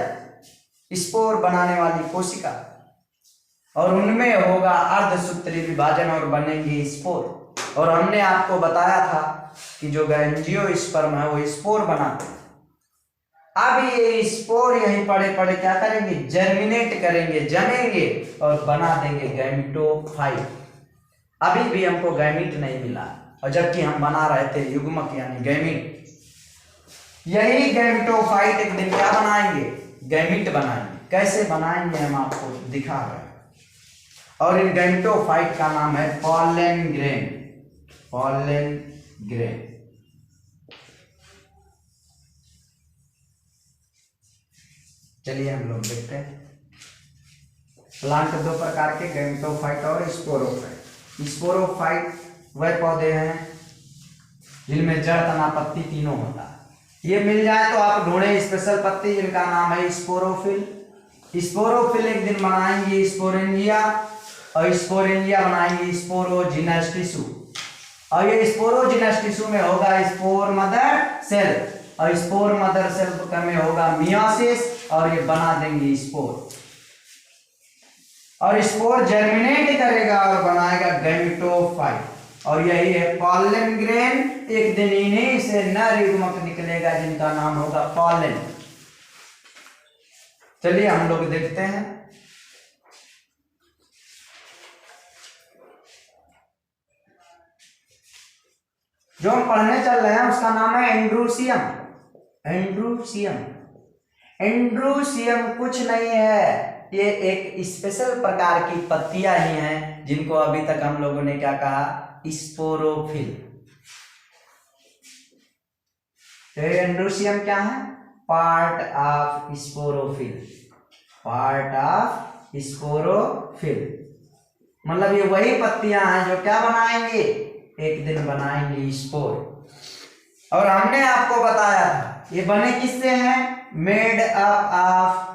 स्पोर बनाने वाली कोशिका। और उनमें होगा अर्धसूत्री विभाजन और बनेंगे स्पोर। और हमने आपको बताया था कि जो एंजियोस्पर्म है वो स्पोर बनाते हैं। अब ये स्पोर यहीं पड़े पड़े क्या करेंगे, जर्मिनेट करेंगे, जमेंगे और बना देंगे गैमीटोफाइट। अभी भी हमको गैमीट नहीं मिला, और जबकि हम बना रहे थे युग्मक यानी गैमीट। यही गैमीटोफाइट एक दिन क्या बनाएंगे, गैमीट बनाएंगे। कैसे बनाएंगे हम आपको दिखा रहे हैं। और इन गैमेटोफाइट का नाम है पॉलन ग्रेन। Pollen grain. चलिए हम लोग देखते हैं प्लांट दो प्रकार के, गैमेटोफाइट और स्पोरोफाइट। स्पोरोफाइट वह पौधे हैं जिनमें जड़, तना, पत्ती तीनों होता है। ये मिल जाए तो आप ढूंढे स्पेशल पत्ती जिनका नाम है स्पोरोफिल। स्पोरोफिल एक दिन बनाएंगे स्पोरेंजिया, और स्पोरेंजिया बनाएंगे स्पोरोजिनस टिश्यू, और ये स्पोरोजिनस टिश्यू में होगा स्पोर मदर सेल, और स्पोर मदर सेल में होगा मियोसिस, और ये बना देंगे स्पोर, और स्पोर जर्मिनेट करेगा और बनाएगा गैमेटोफाइट, और यही है पॉलन ग्रेन। एक दिन इन्हीं से नर युग्मक निकलेगा जिनका नाम होगा पॉलन। चलिए हम लोग देखते हैं। जो हम पढ़ने चल रहे हैं उसका नाम है एंड्रूसियम। एंड्रूसियम। एंड्रूसियम कुछ नहीं है, ये एक स्पेशल प्रकार की पत्तियां ही हैं जिनको अभी तक हम लोगों ने क्या कहा, स्पोरोफिल। तो एंड्रूसियम क्या है, part of sporophyll. Part of sporophyll मतलब ये वही पत्तियां हैं जो क्या बनाएंगे, एक दिन बनाएंगे स्पोर। और हमने आपको बताया था ये बने किससे हैं, मेड अप ऑफ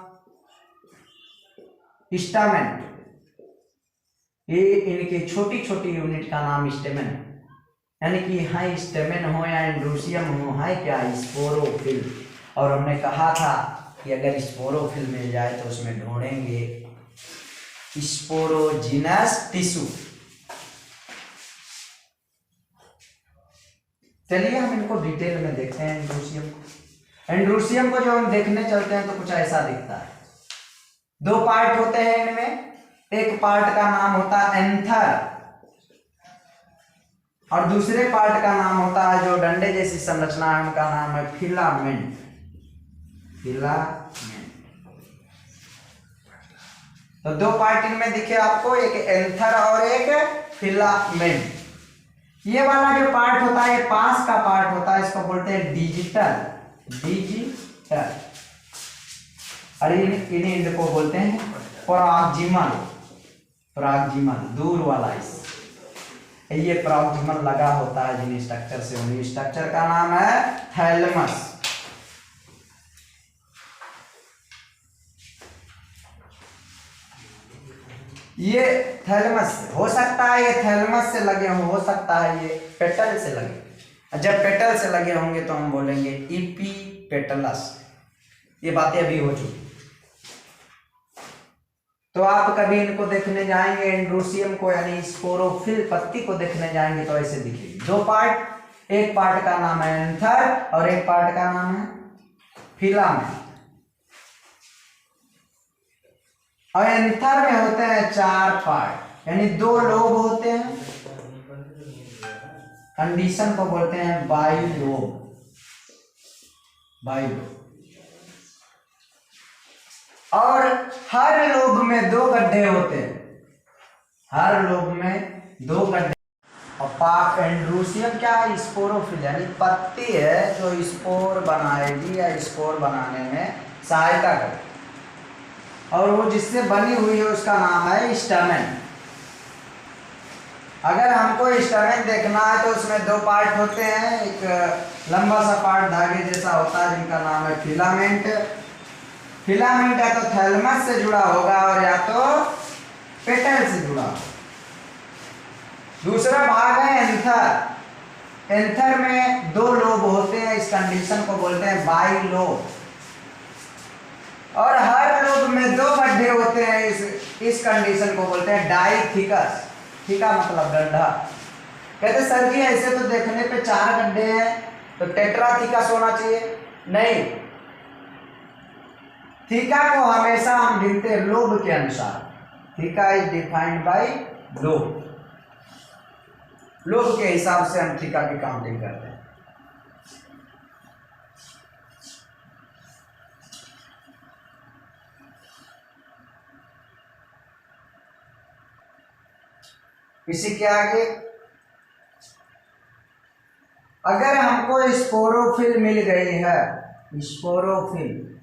स्टामेन। ये इनकी छोटी छोटी यूनिट का नाम स्टेमेन है, यानी कि हाई स्टेमेन हो या एंड्रूसियम हो, हाई क्या, स्पोरोफिल। और हमने कहा था कि अगर स्पोरोफिल मिल जाए तो उसमें ढूंढेंगे स्पोरोजिनस टिश्यू। चलिए हम इनको डिटेल में देखते हैं एंड्रूसियम को। एंड्रूसियम को जो हम देखने चलते हैं तो कुछ ऐसा दिखता है। दो पार्ट होते हैं इनमें, एक पार्ट का नाम होता है एंथर, और दूसरे पार्ट का नाम होता है जो डंडे जैसी संरचना है उनका नाम है फिलामेंट। फिलामेंट। तो दो पार्ट इनमें दिखे आपको, एक एंथर और एक फिलामेंट। ये वाला जो पार्ट होता है ये पास का पार्ट होता है, इसको बोलते हैं डिजिटल। डिजिटल। और इन एंड को बोलते हैं प्रॉक्सिमल। प्रॉक्सिमल दूर वाला इस ये प्रॉक्सिमल लगा होता है जिन स्ट्रक्चर से, उन्हीं स्ट्रक्चर का नाम है थैलेमस। ये थैलेमस हो सकता है, ये थैलेमस से लगे हो सकता है ये पेटल से लगे। जब पेटल से लगे होंगे तो हम बोलेंगे इपीपेटलस। ये बातें अभी हो चुकी। तो आप कभी इनको देखने जाएंगे एंड्रूसियम को, यानी स्पोरोफिल पत्ती को देखने जाएंगे तो ऐसे दिखेगी। दो पार्ट, एक पार्ट का नाम है एंथर और एक पार्ट का नाम है फिलामेंट। और एंथर में होते हैं चार पार्ट, यानी दो लोब होते हैं। कंडीशन को बोलते हैं बाइलोब। बाइलोब। और हर लोब में दो गड्ढे होते हैं। हर लोब में दो गड्ढे। और एंड्रूसियम क्या है, स्पोरोफिल, यानी पत्ती है जो स्पोर बनाएगी या स्पोर बनाने में सहायता करेगी। और वो जिससे बनी हुई है उसका नाम है स्टैमेन। अगर हमको स्टैमेन देखना है तो उसमें दो पार्ट होते हैं, एक लंबा सा पार्ट धागे जैसा होता है जिनका नाम है फिलामेंट। फिलामेंट या तो थैलेमस से जुड़ा होगा और या तो पेटल से जुड़ा होगा। दूसरा भाग है एंथर। एंथर में दो लोब होते हैं, इस कंडीशन को बोलते हैं बाइलोब। और हर लोब में दो गड्ढे होते हैं, इस कंडीशन को बोलते हैं डाइथिकस। थीका मतलब गड्ढा। कहते सर जी ऐसे तो देखने पे चार गड्ढे हैं तो टेट्राथिकस होना चाहिए। नहीं, थीका को हमेशा हम गिनते हैं लोब के अनुसार। Theca is defined by lobe. Lobe के हिसाब से हम थीका की काउंटिंग करते हैं। इसी के आगे अगर हमको स्पोरोफिल मिल गई है, स्पोरोफिल,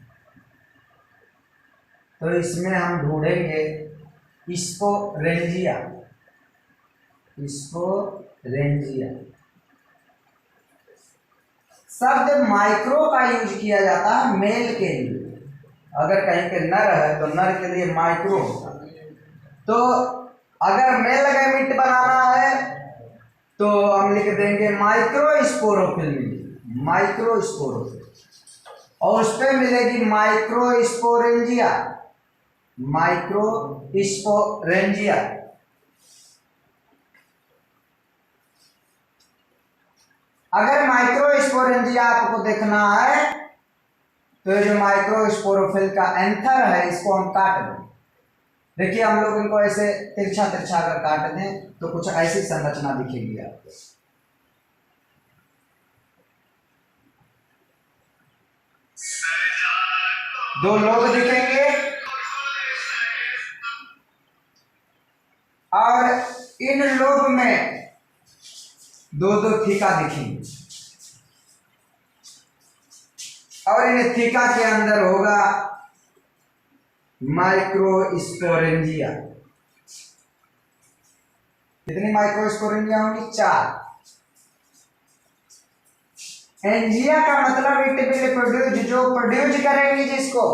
तो इसमें हम ढूंढेंगे स्पोरेंजिया। स्पोरेंजिया शब्द माइक्रो का यूज किया जाता है मेल के लिए। अगर कहीं पे नर है तो नर के लिए माइक्रो। तो अगर मेल गैमीट बनाना है तो हम लिख देंगे माइक्रो स्पोरोफिल मिलेगी, माइक्रो स्पोरोफिल, और उस पर मिलेगी माइक्रो स्पोरेंजिया, माइक्रो स्पोरेंजिया। अगर माइक्रो स्पोरेंजिया आपको देखना है तो जो माइक्रो स्पोरोफिल का एंथर है इसको हम काट दें। देखिए हम लोग इनको ऐसे तिरछा तिरछा अगर काट दें तो कुछ ऐसी संरचना दिखेगी आपको। दो लोग दिखेंगे और इन लोग में दो दो थीका दिखेंगे और इन थीका के अंदर होगा माइक्रोस्पोरेंजिया। कितनी माइक्रोस्पोरेंजिया होंगी? 4। एंजिया का मतलब इट विल प्रोड्यूस, जो प्रोड्यूस करेंगी जिसको,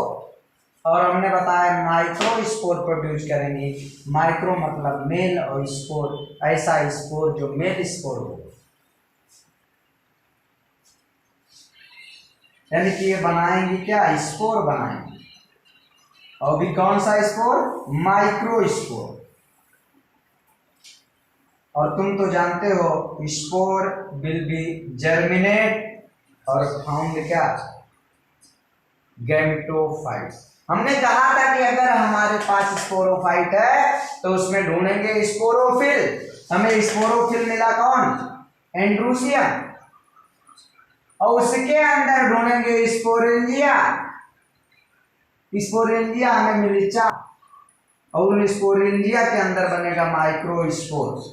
और हमने बताया माइक्रो स्पोर प्रोड्यूस करेंगी। माइक्रो मतलब मेल और स्पोर ऐसा स्पोर जो मेल स्पोर हो, यानी कि ये बनाएंगी क्या? स्पोर बनाएंगी। और भी कौन सा स्पोर? Micro spore. और तुम तो जानते हो स्पोर विल बी जर्मिनेट और फाउंड क्या? गैमेटोफाइट। हमने कहा था कि अगर हमारे पास स्पोरोफाइट है तो उसमें ढूंढेंगे स्पोरोफिल। हमें स्पोरोफिल मिला कौन? एंड्रूसियम। और उसके अंदर ढूंढेंगे स्पोरेंजिया। स्पोरेंजिया हमें मिली 4 और उन स्पोरेंजिया के अंदर बनेगा माइक्रोस्पोर्स।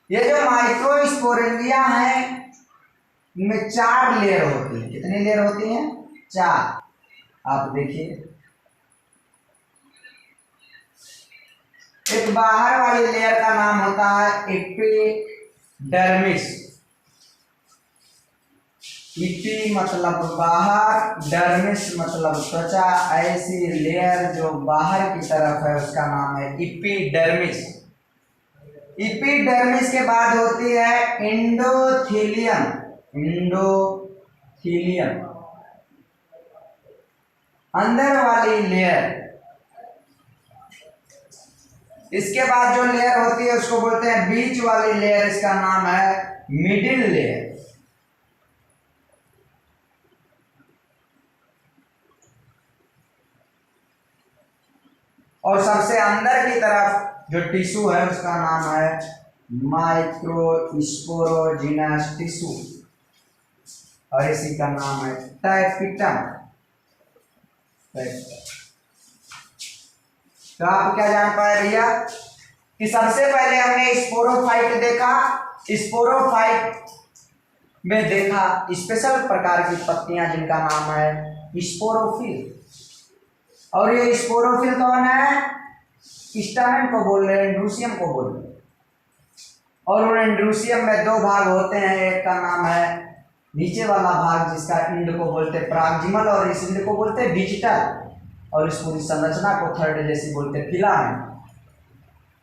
ये जो माइक्रोस्पोरेंजिया है इनमें 4 लेयर होती है। कितनी लेयर होती हैं? 4। आप देखिए, एक बाहर वाली लेयर का नाम होता है एपिडर्मिस। इपी मतलब बाहर, डर्मिस मतलब त्वचा। ऐसी लेयर जो बाहर की तरफ है उसका नाम है इपीडर्मिस। इपीडर्मिस के बाद होती है एंडोथेलियम। एंडोथेलियम अंदर वाली लेयर। इसके बाद जो लेयर होती है उसको बोलते हैं बीच वाली लेयर, इसका नाम है मिडिल लेयर। और सबसे अंदर की तरफ जो टिश्यू है उसका नाम है माइक्रोस्पोरोजिनस टिश्यू और इसी का नाम है टैपिटम। तो आप क्या जान पाए भैया कि सबसे पहले हमने स्पोरोफाइट देखा। स्पोरोफाइट में देखा स्पेशल प्रकार की पत्तियां जिनका नाम है स्पोरोफिल। और ये स्पोरोफिल कौन है? स्टामेन को बोल रहे हैं, एंड्रूसियम को बोल रहे हैं। और उन एंड्रूसियम में 2 भाग होते हैं। एक का नाम है नीचे वाला भाग जिसका इंड को बोलते हैं प्राक्जिमल और इस इंड को बोलते हैं डिजिटल, और इस पूरी संरचना को थर्ड जैसी बोलते हैं फिलामेंट।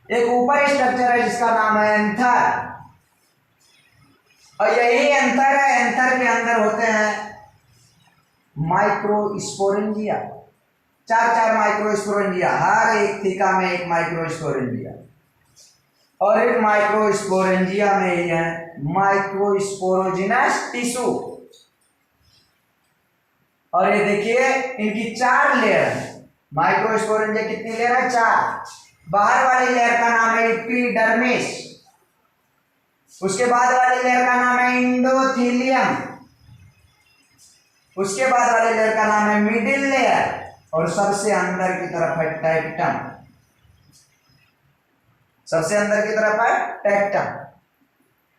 एक ऊपर स्ट्रक्चर है जिसका नाम है एंथर, और यही एंथर है। एंथर के अंदर होते हैं माइक्रोस्पोरेंजिया। 4 माइक्रोस्पोरेंजिया, हर एक थीका में एक माइक्रोस्पोरेंजिया, और एक माइक्रोस्पोरेंजिया में ही है माइक्रोस्पोरोजिनस टिश्यू। और ये देखिए इनकी 4 लेयर है। माइक्रोस्पोरेंजिया कितनी लेयर है? 4। बाहर वाली लेयर का नाम है एपिडर्मिस, उसके बाद वाली लेयर का नाम है एंडोथेलियम, उसके बाद वाले लेयर का नाम है मिडिल लेयर, और सबसे अंदर की तरफ है टैपिटम। सबसे अंदर की तरफ है टेक्टम।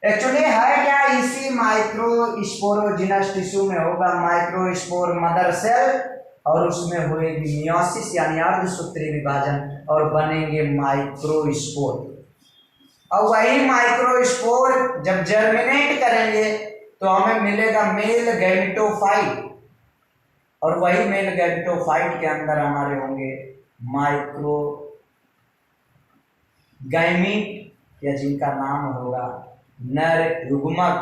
एक्चुअली है क्या, इसी माइक्रोस्पोरोजिनस टिश्यू में होगा माइक्रोस्पोर मदर सेल, और उसमें होएगी मियोसिस यानी अर्धसूत्री विभाजन और बनेंगे माइक्रोस्पोर। और वही माइक्रोस्पोर जब जर्मिनेट करेंगे तो हमें मिलेगा मेल गैमेटोफाइट, और वही मेल गैमेटोफाइट के अंदर हमारे होंगे माइक्रो गैमीट या जिनका नाम होगा नर युग्मक।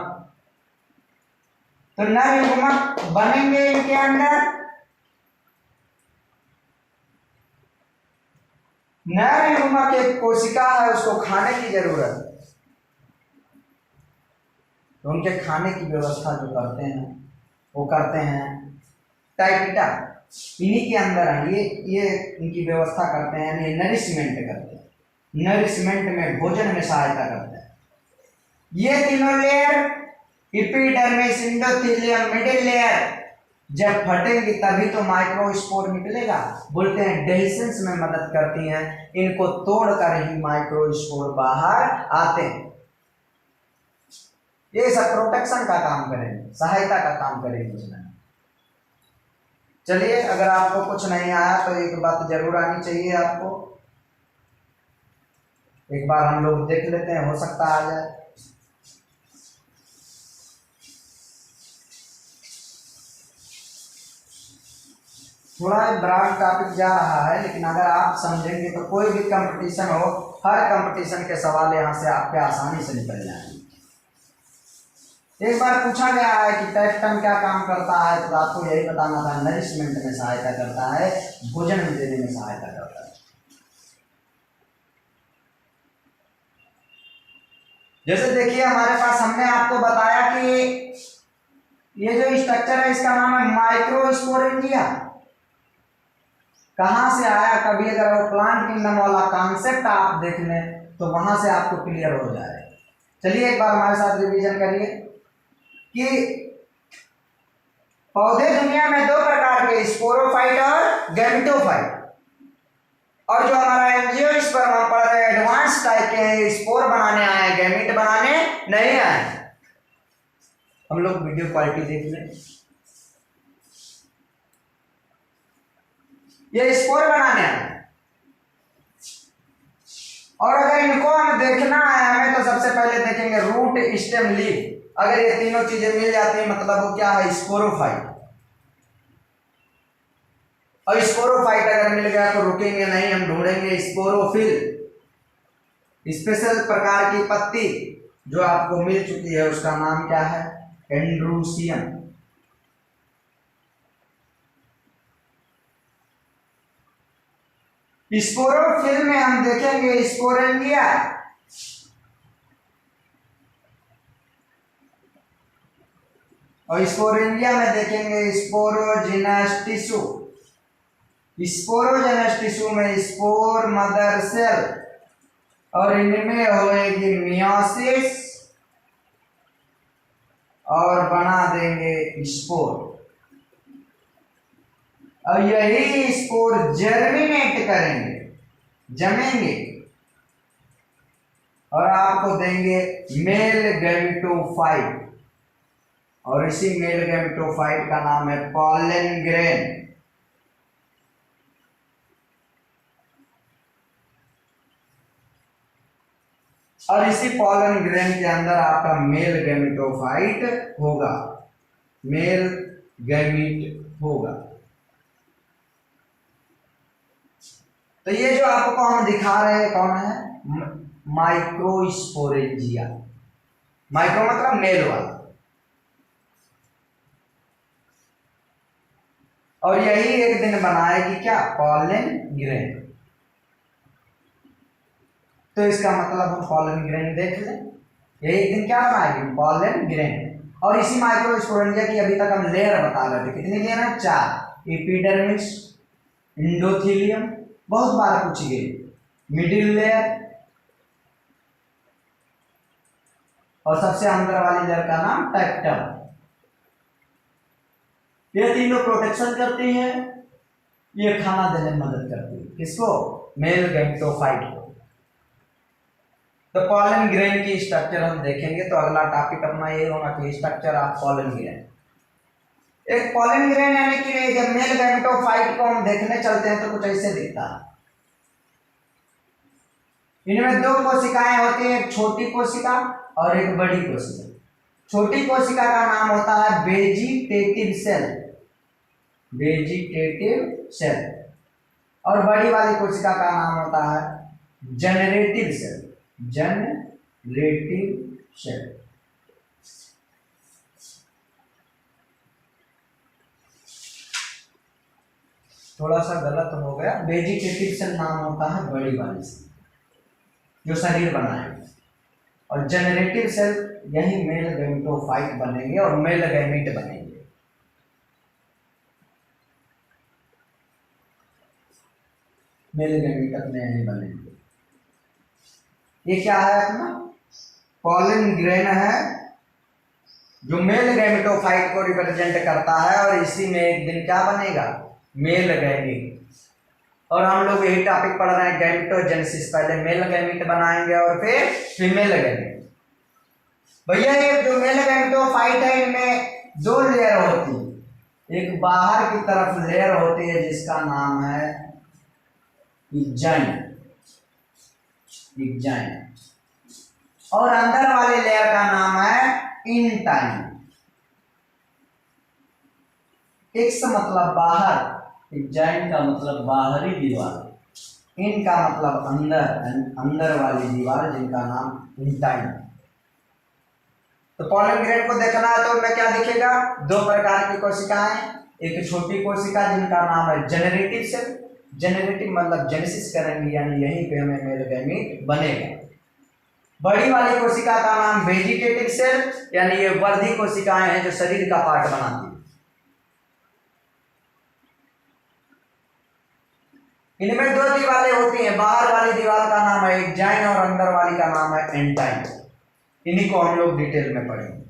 तो नर युग्मक बनेंगे इनके अंदर। नर युग्मक एक कोशिका है, उसको खाने की जरूरत है, तो उनके खाने की व्यवस्था जो करते हैं वो करते हैं टाइपिटा, इन्हीं के अंदर है ये इनकी व्यवस्था करते हैं, यानी नरिशमेंट करते हैं, नरिशमेंट में भोजन में सहायता करते हैं। ये तीनों layer epidermis, endothelium, middle layer जब फटेंगी तभी तो माइक्रोस्पोर निकलेगा। बोलते हैं डेhiscence में मदद करती हैं, इनको तोड़कर ही माइक्रोस्पोर बाहर आते हैं। ये सब प्रोटेक्शन का काम करेंगे, सहायता का काम करेंगे उसमें। चलिए, अगर आपको कुछ नहीं आया तो एक बात जरूर आनी चाहिए आपको, एक बार हम लोग देख लेते हैं, हो सकता आ जाए। थोड़ा ब्रॉड टॉपिक जा रहा है, लेकिन अगर आप समझेंगे तो कोई भी कंपटीशन हो, हर कंपटीशन के सवाल यहाँ से आपके आसानी से निकल जाएंगे। एक बार पूछा गया है कि टेक्टम क्या काम करता है, तो आपको यही बताना था, नरिशमेंट में सहायता करता है, भोजन में देने में सहायता करता है। जैसे देखिए हमारे पास, हमने आपको बताया कि ये जो स्ट्रक्चर है इसका नाम है माइक्रोस्पोरेंजिया। कहाँ से आया, कभी अगर वो प्लांट किंगडम वाला कॉन्सेप्ट आप देख लें तो वहां से आपको क्लियर हो जाएगा। चलिए एक बार हमारे साथ रिवीजन करिए कि पौधे दुनिया में दो प्रकार के, स्पोरोफाइट और गैमेटोफाइट, और जो हमारा एंजियोस्पर्म हम पढ़ रहे हैं एडवांस टाइप के स्पोर बनाने आए, गैमेट बनाने नहीं आए। हम लोग वीडियो क्वालिटी देख लें। ये स्पोर बनाने आए, और अगर इनको हमें देखना है हमें, तो सबसे पहले देखेंगे रूट, स्टेम, लीफ। अगर ये तीनों चीजें मिल जाती है मतलब वो क्या है, स्पोरोफाइट। और स्पोरोफाइट अगर मिल गया तो रुकेंगे नहीं, हम ढूंढेंगे स्पोरोफिल, स्पेशल प्रकार की पत्ती जो आपको मिल चुकी है, उसका नाम क्या है, एंड्रूसियम। स्पोरोफिल में हम देखेंगे स्पोरेंजिया, और स्पोरेंजिया में देखेंगे स्पोरोजिनस टिश्यू। स्पोरोजिनस टिश्यू में स्पोर मदर सेल, और इनमें होएगी मियोसिस और बना देंगे स्पोर, और यही स्पोर जर्मिनेट करेंगे, जमेंगे, और आपको देंगे मेल गैमेटोफाइट, और इसी मेल गैमेटोफाइट का नाम है पॉलन ग्रेन। और इसी पॉलन ग्रेन के अंदर आपका मेल गैमेटोफाइट होगा, मेल गैमीट होगा। तो ये जो आपको हम दिखा रहे हैं कौन है, माइक्रोस्पोरेंजिया। माइक्रो मतलब मेल वाला, और यही एक दिन बनाएगी क्या, पॉलन ग्रेन। तो इसका मतलब हम पॉलन ग्रेन देख लें, यही एक दिन क्या बनाएगी, पॉलन ग्रेन। और इसी माइक्रोस्पोरेंजिया की अभी तक हम लेयर बता रहे थे, कितनी लेयर है, 4, एपिडर्मिस, एंडोथेलियम, बहुत बार पूछी गई, मिडिल लेयर, और सबसे अंदर वाली लेयर का नाम टेक्टम। ये तीनों प्रोटेक्शन करती हैं, ये खाना देने में मदद करती है, किसको, मेल गैमेटोफाइट को। तो पॉलन ग्रेन की स्ट्रक्चर हम देखेंगे। तो अगला टॉपिक अपना ये होना चाहिए, स्ट्रक्चर ऑफ पॉलन ग्रेन। एक पॉलन ग्रेन यानी कि जब मेल गैमेटोफाइट को हम देखने चलते हैं तो कुछ ऐसे दिखता है। इनमें दो कोशिकाएं होती हैं, एक छोटी कोशिका और एक बड़ी कोशिका। छोटी कोशिका का नाम होता है वेजिटेटिव सेल, वेजिटेटिव सेल, और बड़ी वाली कोशिका का नाम होता है जनरेटिव सेल, जनरेटिव सेल। थोड़ा सा गलत हो गया, वेजिटेटिव सेल नाम होता है बड़ी वाली सेल जो शरीर बनाएगा, और जनरेटिव सेल यही मेल गैमेटोफाइट बनेंगे और मेल गैमीट बनेंगे। मेल गैमीट अपने यही बनेंगे। ये क्या है अपना पॉलन ग्रेन है जो मेल गैमेटोफाइट को रिप्रेजेंट करता है, और इसी में एक दिन क्या बनेगा, मेल गैमीट। और हम लोग यही टॉपिक पढ़ रहे हैं गैमेटोजेनेसिस। पहले मेल गैमीट बनाएंगे और फिर फीमेल गैमीट। भैया ये जो मेल गैमेटोफाइट है इनमें दो लेयर होती है। एक बाहर की तरफ लेयर होती है जिसका नाम है इग्जाइन, और अंदर वाले लेयर का नाम है इंटाइन। एक्स मतलब बाहर, इग्जाइन का मतलब बाहरी दीवार, इन का मतलब अंदर, अंदर वाली दीवार जिनका नाम इंटाइन। तो पॉलन ग्रेन को देखना है तो उनमें क्या दिखेगा, दो प्रकार की कोशिकाएं, एक छोटी कोशिका जिनका नाम है जनरेटिव सेल, जनरेटिव मतलब जेनेसिस करेंगे यानी यहीं पे हमें मेल गैमीट बनेगा। बड़ी वाली कोशिका का नाम वेजिटेटिव सेल, यानी ये वर्धी कोशिकाएं हैं जो शरीर का पार्ट बनाती है। इनमें दो दीवारें होती हैं, बाहर वाली दीवार का नाम है इग्जाइन और अंदर वाली का नाम है एंटाइन। इन्हीं को हम लोग डिटेल में पढ़ेंगे।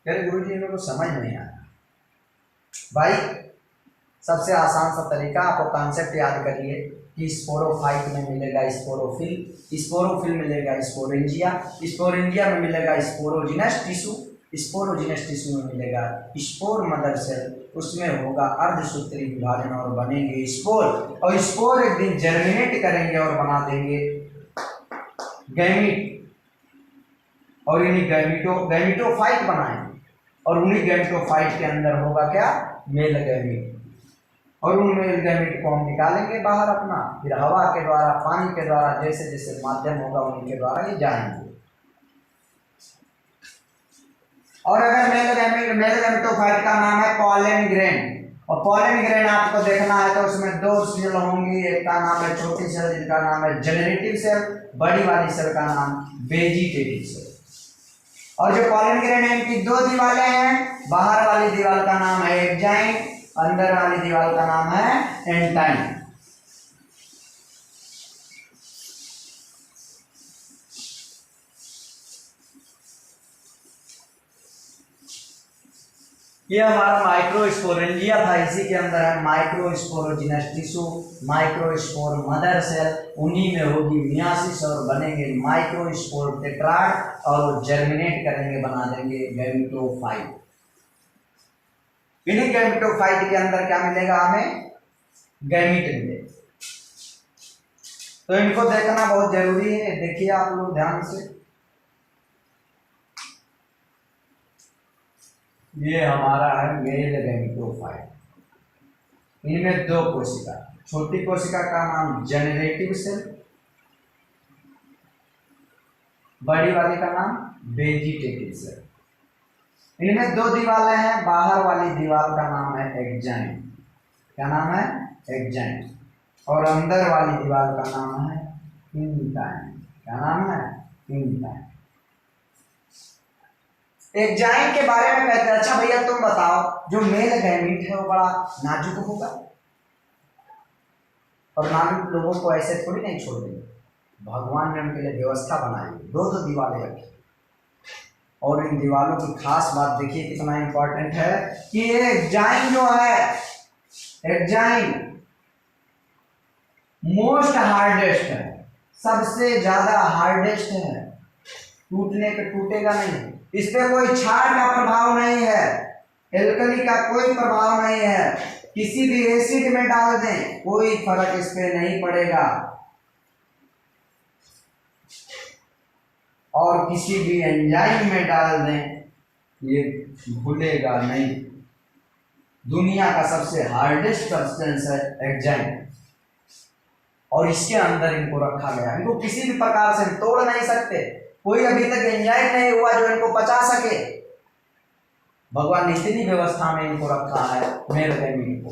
गुरुजी इन लोगों को समझ नहीं आया भाई। सबसे आसान सा तरीका, आपको कॉन्सेप्ट याद करिए कि स्पोरोफाइट में मिलेगा स्पोरोफिल, स्पोरोफिल मिलेगा स्पोरेंजिया, स्पोरेंजिया में मिलेगा स्पोरोजिनस टिश्यू, स्पोरोजिनस टिश्यू में मिलेगा स्पोर मदर सेल, उसमें होगा अर्धसूत्री विभाजन और बनेंगे स्पोर, और स्पोर एक दिन जर्मिनेट करेंगे और बना देंगे गैमीट, और इन्हीं गैमेटोफाइट बनाएंगे, और उन्हीं गैमेटोफाइट के अंदर होगा क्या, मेल गैमीट, और उन मेल गैमीट को हम निकालेंगे बाहर अपना, फिर हवा के द्वारा, पानी के द्वारा, जैसे जैसे माध्यम होगा उनके द्वारा ये जाएंगे। और अगर मेल गैमेटोफाइट का नाम है पॉलन ग्रेन, और पॉलन ग्रेन आपको देखना है तो उसमें दो सेल होंगी, एक का नाम है छोटी सेल जिनका नाम है जनरेटिव सेल, बड़ी वाली सेल का नाम वेजिटेटिव सेल। और जो पॉलन ग्रेन है इनकी दो दीवारें हैं, बाहर वाली दीवार का नाम है एग्जाइन, अंदर वाली दीवार का नाम है एंटाइन। ये हमारा माइक्रोस्पोरेंजिया था, इसी के अंदर है माइक्रोस्पोरोजिनस टिश्यू, माइक्रोस्पोर मदर सेल, उन्हीं में होगी मियासिस और बनेंगे माइक्रोस्पोर टेट्राड, और वो जर्मिनेट करेंगे, बना देंगे गैमेटोफाइट। इन्हीं गैमेटोफाइट के अंदर क्या मिलेगा हमें, गैमीट मिलेगा। तो इनको देखना बहुत जरूरी है, देखिए आप लोग ध्यान से। ये हमारा है मेल गैमेटोफाइट, इनमें दो कोशिका, छोटी कोशिका का नाम जनरेटिव सेल, बड़ी वाली का नाम वेजिटेटिव सेल। इनमें दो दीवारें हैं, बाहर वाली दीवार का नाम है एग्जाइन, क्या नाम है, एग्जाइन, और अंदर वाली दीवार का नाम है इंटाइन, क्या नाम है, इंटाइन। एग्जाइन के बारे में कहते हैं, अच्छा भैया तुम बताओ जो मेल गैमीट है वो बड़ा नाजुक होगा, और नाजुक लोगों को ऐसे थोड़ी नहीं छोड़ देंगे, भगवान ने उनके लिए व्यवस्था बनाई, दो दो दीवारें रखी। और इन दीवारों की खास बात देखिए कितना इंपॉर्टेंट है कि ये एग्जाइन जो है, एग्जाइन मोस्ट हार्डेस्ट है, सबसे ज्यादा हार्डेस्ट है, टूटने पे टूटेगा नहीं, इस पे कोई क्षार का प्रभाव नहीं है, एल्कली का कोई प्रभाव नहीं है, किसी भी एसिड में डाल दें कोई फर्क इस पे नहीं पड़ेगा, और किसी भी एंजाइम में डाल दें ये भूलेगा नहीं। दुनिया का सबसे हार्डेस्ट सब्सटेंस है एंजाइम, और इसके अंदर इनको रखा गया, इनको किसी भी प्रकार से तोड़ नहीं सकते, कोई अभी तक एंजाइम नहीं हुआ जो इनको पचा सके। भगवान ने इतनी व्यवस्था में इनको रखा है मेल गैमीट को।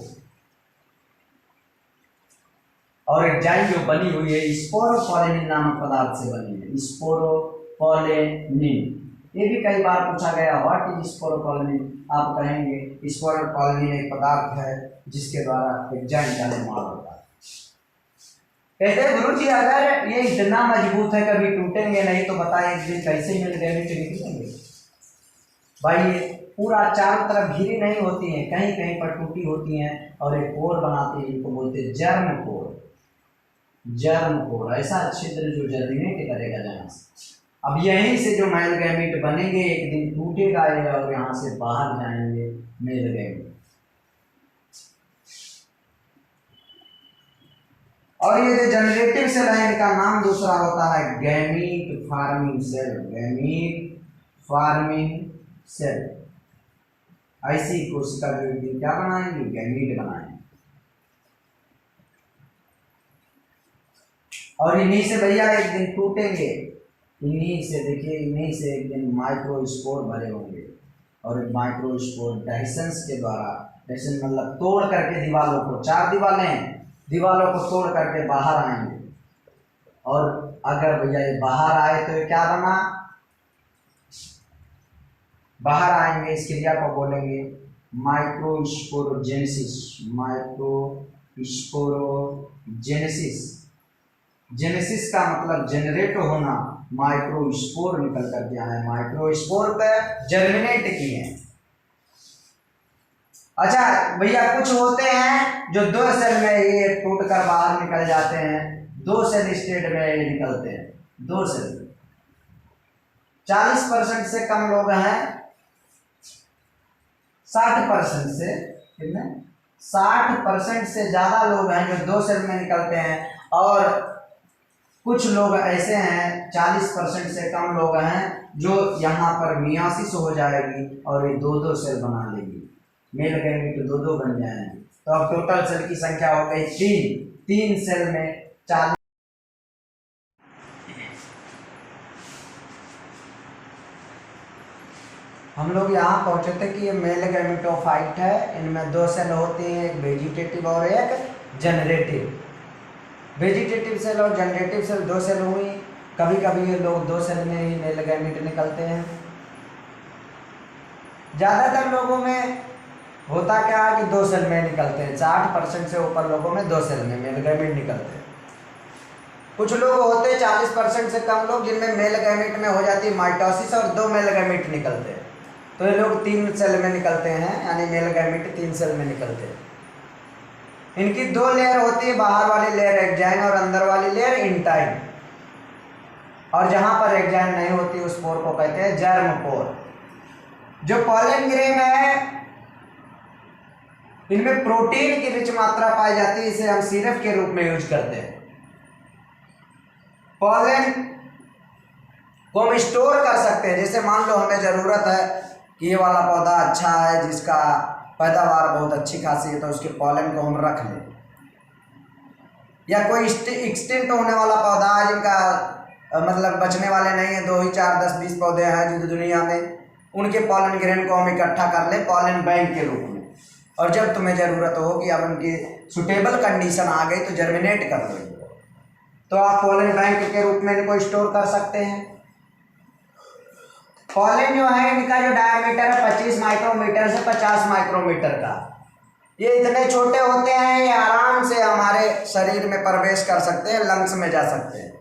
और एंजाइम जो बनी हुई है स्पोरोपोलेनिन नामक पदार्थ से बनी है, स्पोरोपोलेनिन। ये भी कई बार पूछा गया व्हाट इज स्पोरोपोलेनिन, आप कहेंगे स्पोरोपोलेनिन एक पदार्थ है जिसके द्वारा एंजाइम का निर्माण होता है। कहते हैं गुरु जी अगर ये इतना मजबूत है कभी टूटेंगे नहीं तो बताएं एक दिन कैसे मेल गैमीट निकलेंगे। भाई ये पूरा चारों तरफ घिरी नहीं होती हैं, कहीं कहीं पर टूटी होती हैं और एक कोर बनाती है, इनको बोलते हैं जर्म कोर। जर्म कोर ऐसा छिद्र जो जर्मिनेट करेगा जहाँ से, अब यहीं से जो मेल गैमीट बनेंगे एक दिन टूटेगा ये और यहाँ से बाहर जाएंगे मेल गैमीट। और ये जो जनरेटिव सेल है इनका नाम दूसरा होता है gamete forming cell. Gamete forming cell ऐसी कोशिका जो एक दिन क्या बनाएंगे, गैमीट बनाएंगे। और इन्हीं से भैया एक दिन टूटेंगे, इन्हीं से देखिए, इन्हीं से एक दिन माइक्रोस्पोर भरे होंगे, और माइक्रोस्पोर डाइसेंस के द्वारा, डाइसेंस मतलब तोड़ करके दीवारों को, 4 दीवारें हैं, दीवारों को तोड़ करके बाहर आएंगे। और अगर भैया ये बाहर आए तो ये क्या बना, बाहर आएंगे इस क्रिया को बोलेंगे माइक्रोस्पोरोजेनेसिस। माइक्रोस्पोरोजेनेसिस, जेनेसिस का मतलब जनरेट होना, माइक्रोस्पोर निकल कर के आए, माइक्रोस्पोर पे जर्मिनेट किए हैं। अच्छा भैया कुछ होते हैं जो 2 सेल में ये टूट कर बाहर निकल जाते हैं, 2 सेल स्टेट में ये निकलते हैं, 2 सेल। 40% से कम लोग हैं, 60% से, कितने 60% से ज्यादा लोग हैं जो 2 सेल में निकलते हैं, और कुछ लोग ऐसे हैं 40% से कम लोग हैं जो यहाँ पर मियासिस हो जाएगी और ये 2-2 सेल बना लेगी, मेल गैमीट 2-2 बन जाएंगे। तो अब टोटल सेल की संख्या हो गई 3 सेल में 40। हम लोग यहाँ पहुंचे थे कि ये मेल गैमेटोफाइट है, इनमें 2 सेल होती हैं, एक वेजिटेटिव और एक जनरेटिव। वेजिटेटिव सेल और जनरेटिव सेल 2 सेल हुई, कभी कभी ये लोग 2 सेल में ही मेल गैमेट निकलते हैं। ज़्यादातर लोगों में होता क्या है कि 2 सेल में निकलते हैं, 60% से ऊपर लोगों में 2 सेल में मेल गैमेट निकलते हैं। कुछ लोग होते हैं 40% से कम लोग जिनमें मेल गैमेट में हो जाती है माइटोसिस और 2 मेल गैमेट निकलते हैं, तो ये लोग 3 सेल में निकलते हैं, यानी मेल गैमेट 3 सेल में निकलते हैं। इनकी 2 लेयर होती है, बाहर वाली लेयर एक्जाइन और अंदर वाली लेयर इंटाइन, और जहां पर एक्जाइन नहीं होती उस पोर को कहते हैं जर्म पोर। जो पॉलन ग्रेन है इनमें प्रोटीन की रिच मात्रा पाई जाती है, इसे हम सिरप के रूप में यूज करते हैं। पॉलन को हम स्टोर कर सकते हैं, जैसे मान लो हमें ज़रूरत है कि ये वाला पौधा अच्छा है जिसका पैदावार बहुत अच्छी खासी है, तो उसके पॉलन को हम रख लें। या कोई एक्सटिंक्ट होने वाला पौधा है जिनका मतलब बचने वाले नहीं है, 2 ही 4 10 20 पौधे हैं जो दुनिया में, उनके पॉलन ग्रेन को हम इकट्ठा कर लें पॉलन बैंक के रूप में, और जब तुम्हें ज़रूरत हो कि अब उनकी सुटेबल कंडीशन आ गई तो जर्मिनेट कर लो, तो आप पॉलन बैंक के रूप में इनको स्टोर कर सकते हैं। पॉलन जो है इनका जो डायमीटर है 25 माइक्रोमीटर से 50 माइक्रोमीटर का, ये इतने छोटे होते हैं ये आराम से हमारे शरीर में प्रवेश कर सकते हैं, लंग्स में जा सकते हैं,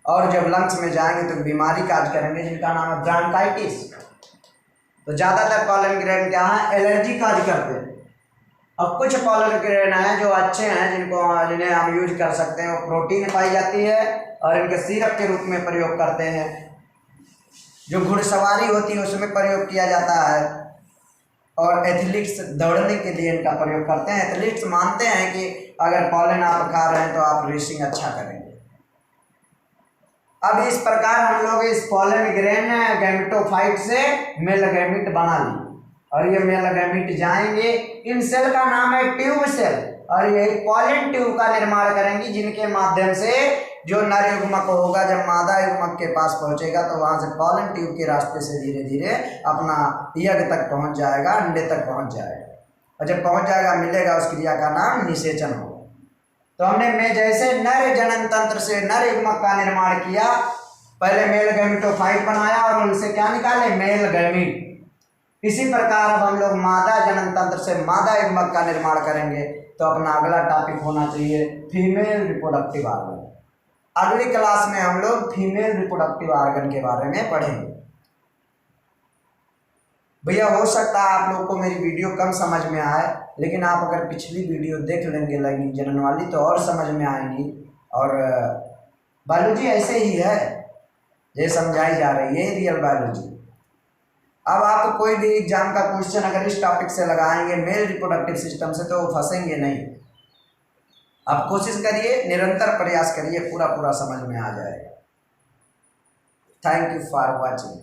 और जब लंग्स में जाएंगे तो बीमारी काज करेंगे जिनका नाम है ब्रांकाइटिस। तो ज़्यादातर पॉलन ग्रेन क्या है, एलर्जी काज करते हैं। अब कुछ पॉलन ग्रेन हैं जो अच्छे हैं जिनको जिन्हें हम यूज कर सकते हैं, वो प्रोटीन पाई जाती है और इनके सिरप के रूप में प्रयोग करते हैं। जो घुड़सवारी होती है उसमें प्रयोग किया जाता है, और एथलीट्स दौड़ने के लिए इनका प्रयोग करते हैं। एथलीट्स मानते हैं कि अगर पॉलन आप खा रहे हैं तो आप रेसिंग अच्छा करेंगे। अब इस प्रकार हम लोग इस पॉलन ग्रेन गैमेटोफाइट से मेल गैमीट बना ली, और ये मेल गैमीट जाएंगे, इन सेल का नाम है ट्यूब सेल, और ये पॉलन ट्यूब का निर्माण करेंगी, जिनके माध्यम से जो नर युग्मक होगा जब मादा युग्मक के पास पहुंचेगा तो वहां से पॉलन ट्यूब के रास्ते से धीरे धीरे अपना यज्ञ तक पहुंच जाएगा, अंडे तक पहुंच जाएगा, और जब पहुंच जाएगा मिलेगा उस क्रिया का नाम निषेचन होगा। तो हमने जैसे नर जनन तंत्र से नर युग्मक का निर्माण किया, पहले मेल गैमेटोफाइट बनाया और उनसे क्या निकाले, मेल गैमीट। इसी प्रकार अब हम लोग मादा जनन तंत्र से मादा युग्मक का निर्माण करेंगे। तो अपना अगला टॉपिक होना चाहिए फीमेल रिप्रोडक्टिव ऑर्गन। अगली क्लास में हम लोग फीमेल रिप्रोडक्टिव ऑर्गन के बारे में पढ़ेंगे। भैया हो सकता है आप लोग को मेरी वीडियो कम समझ में आए, लेकिन आप अगर पिछली वीडियो देख लेंगे लैंगिक जनन वाली तो और समझ में आएंगी। और बायोलॉजी ऐसे ही है, ये समझाई जा रही है रियल बायोलॉजी। अब आप कोई भी एग्जाम का क्वेश्चन अगर इस टॉपिक से लगाएंगे मेल रिप्रोडक्टिव सिस्टम से तो फंसेंगे नहीं। आप कोशिश करिए, निरंतर प्रयास करिए, पूरा समझ में आ जाएगा। Thank you for watching.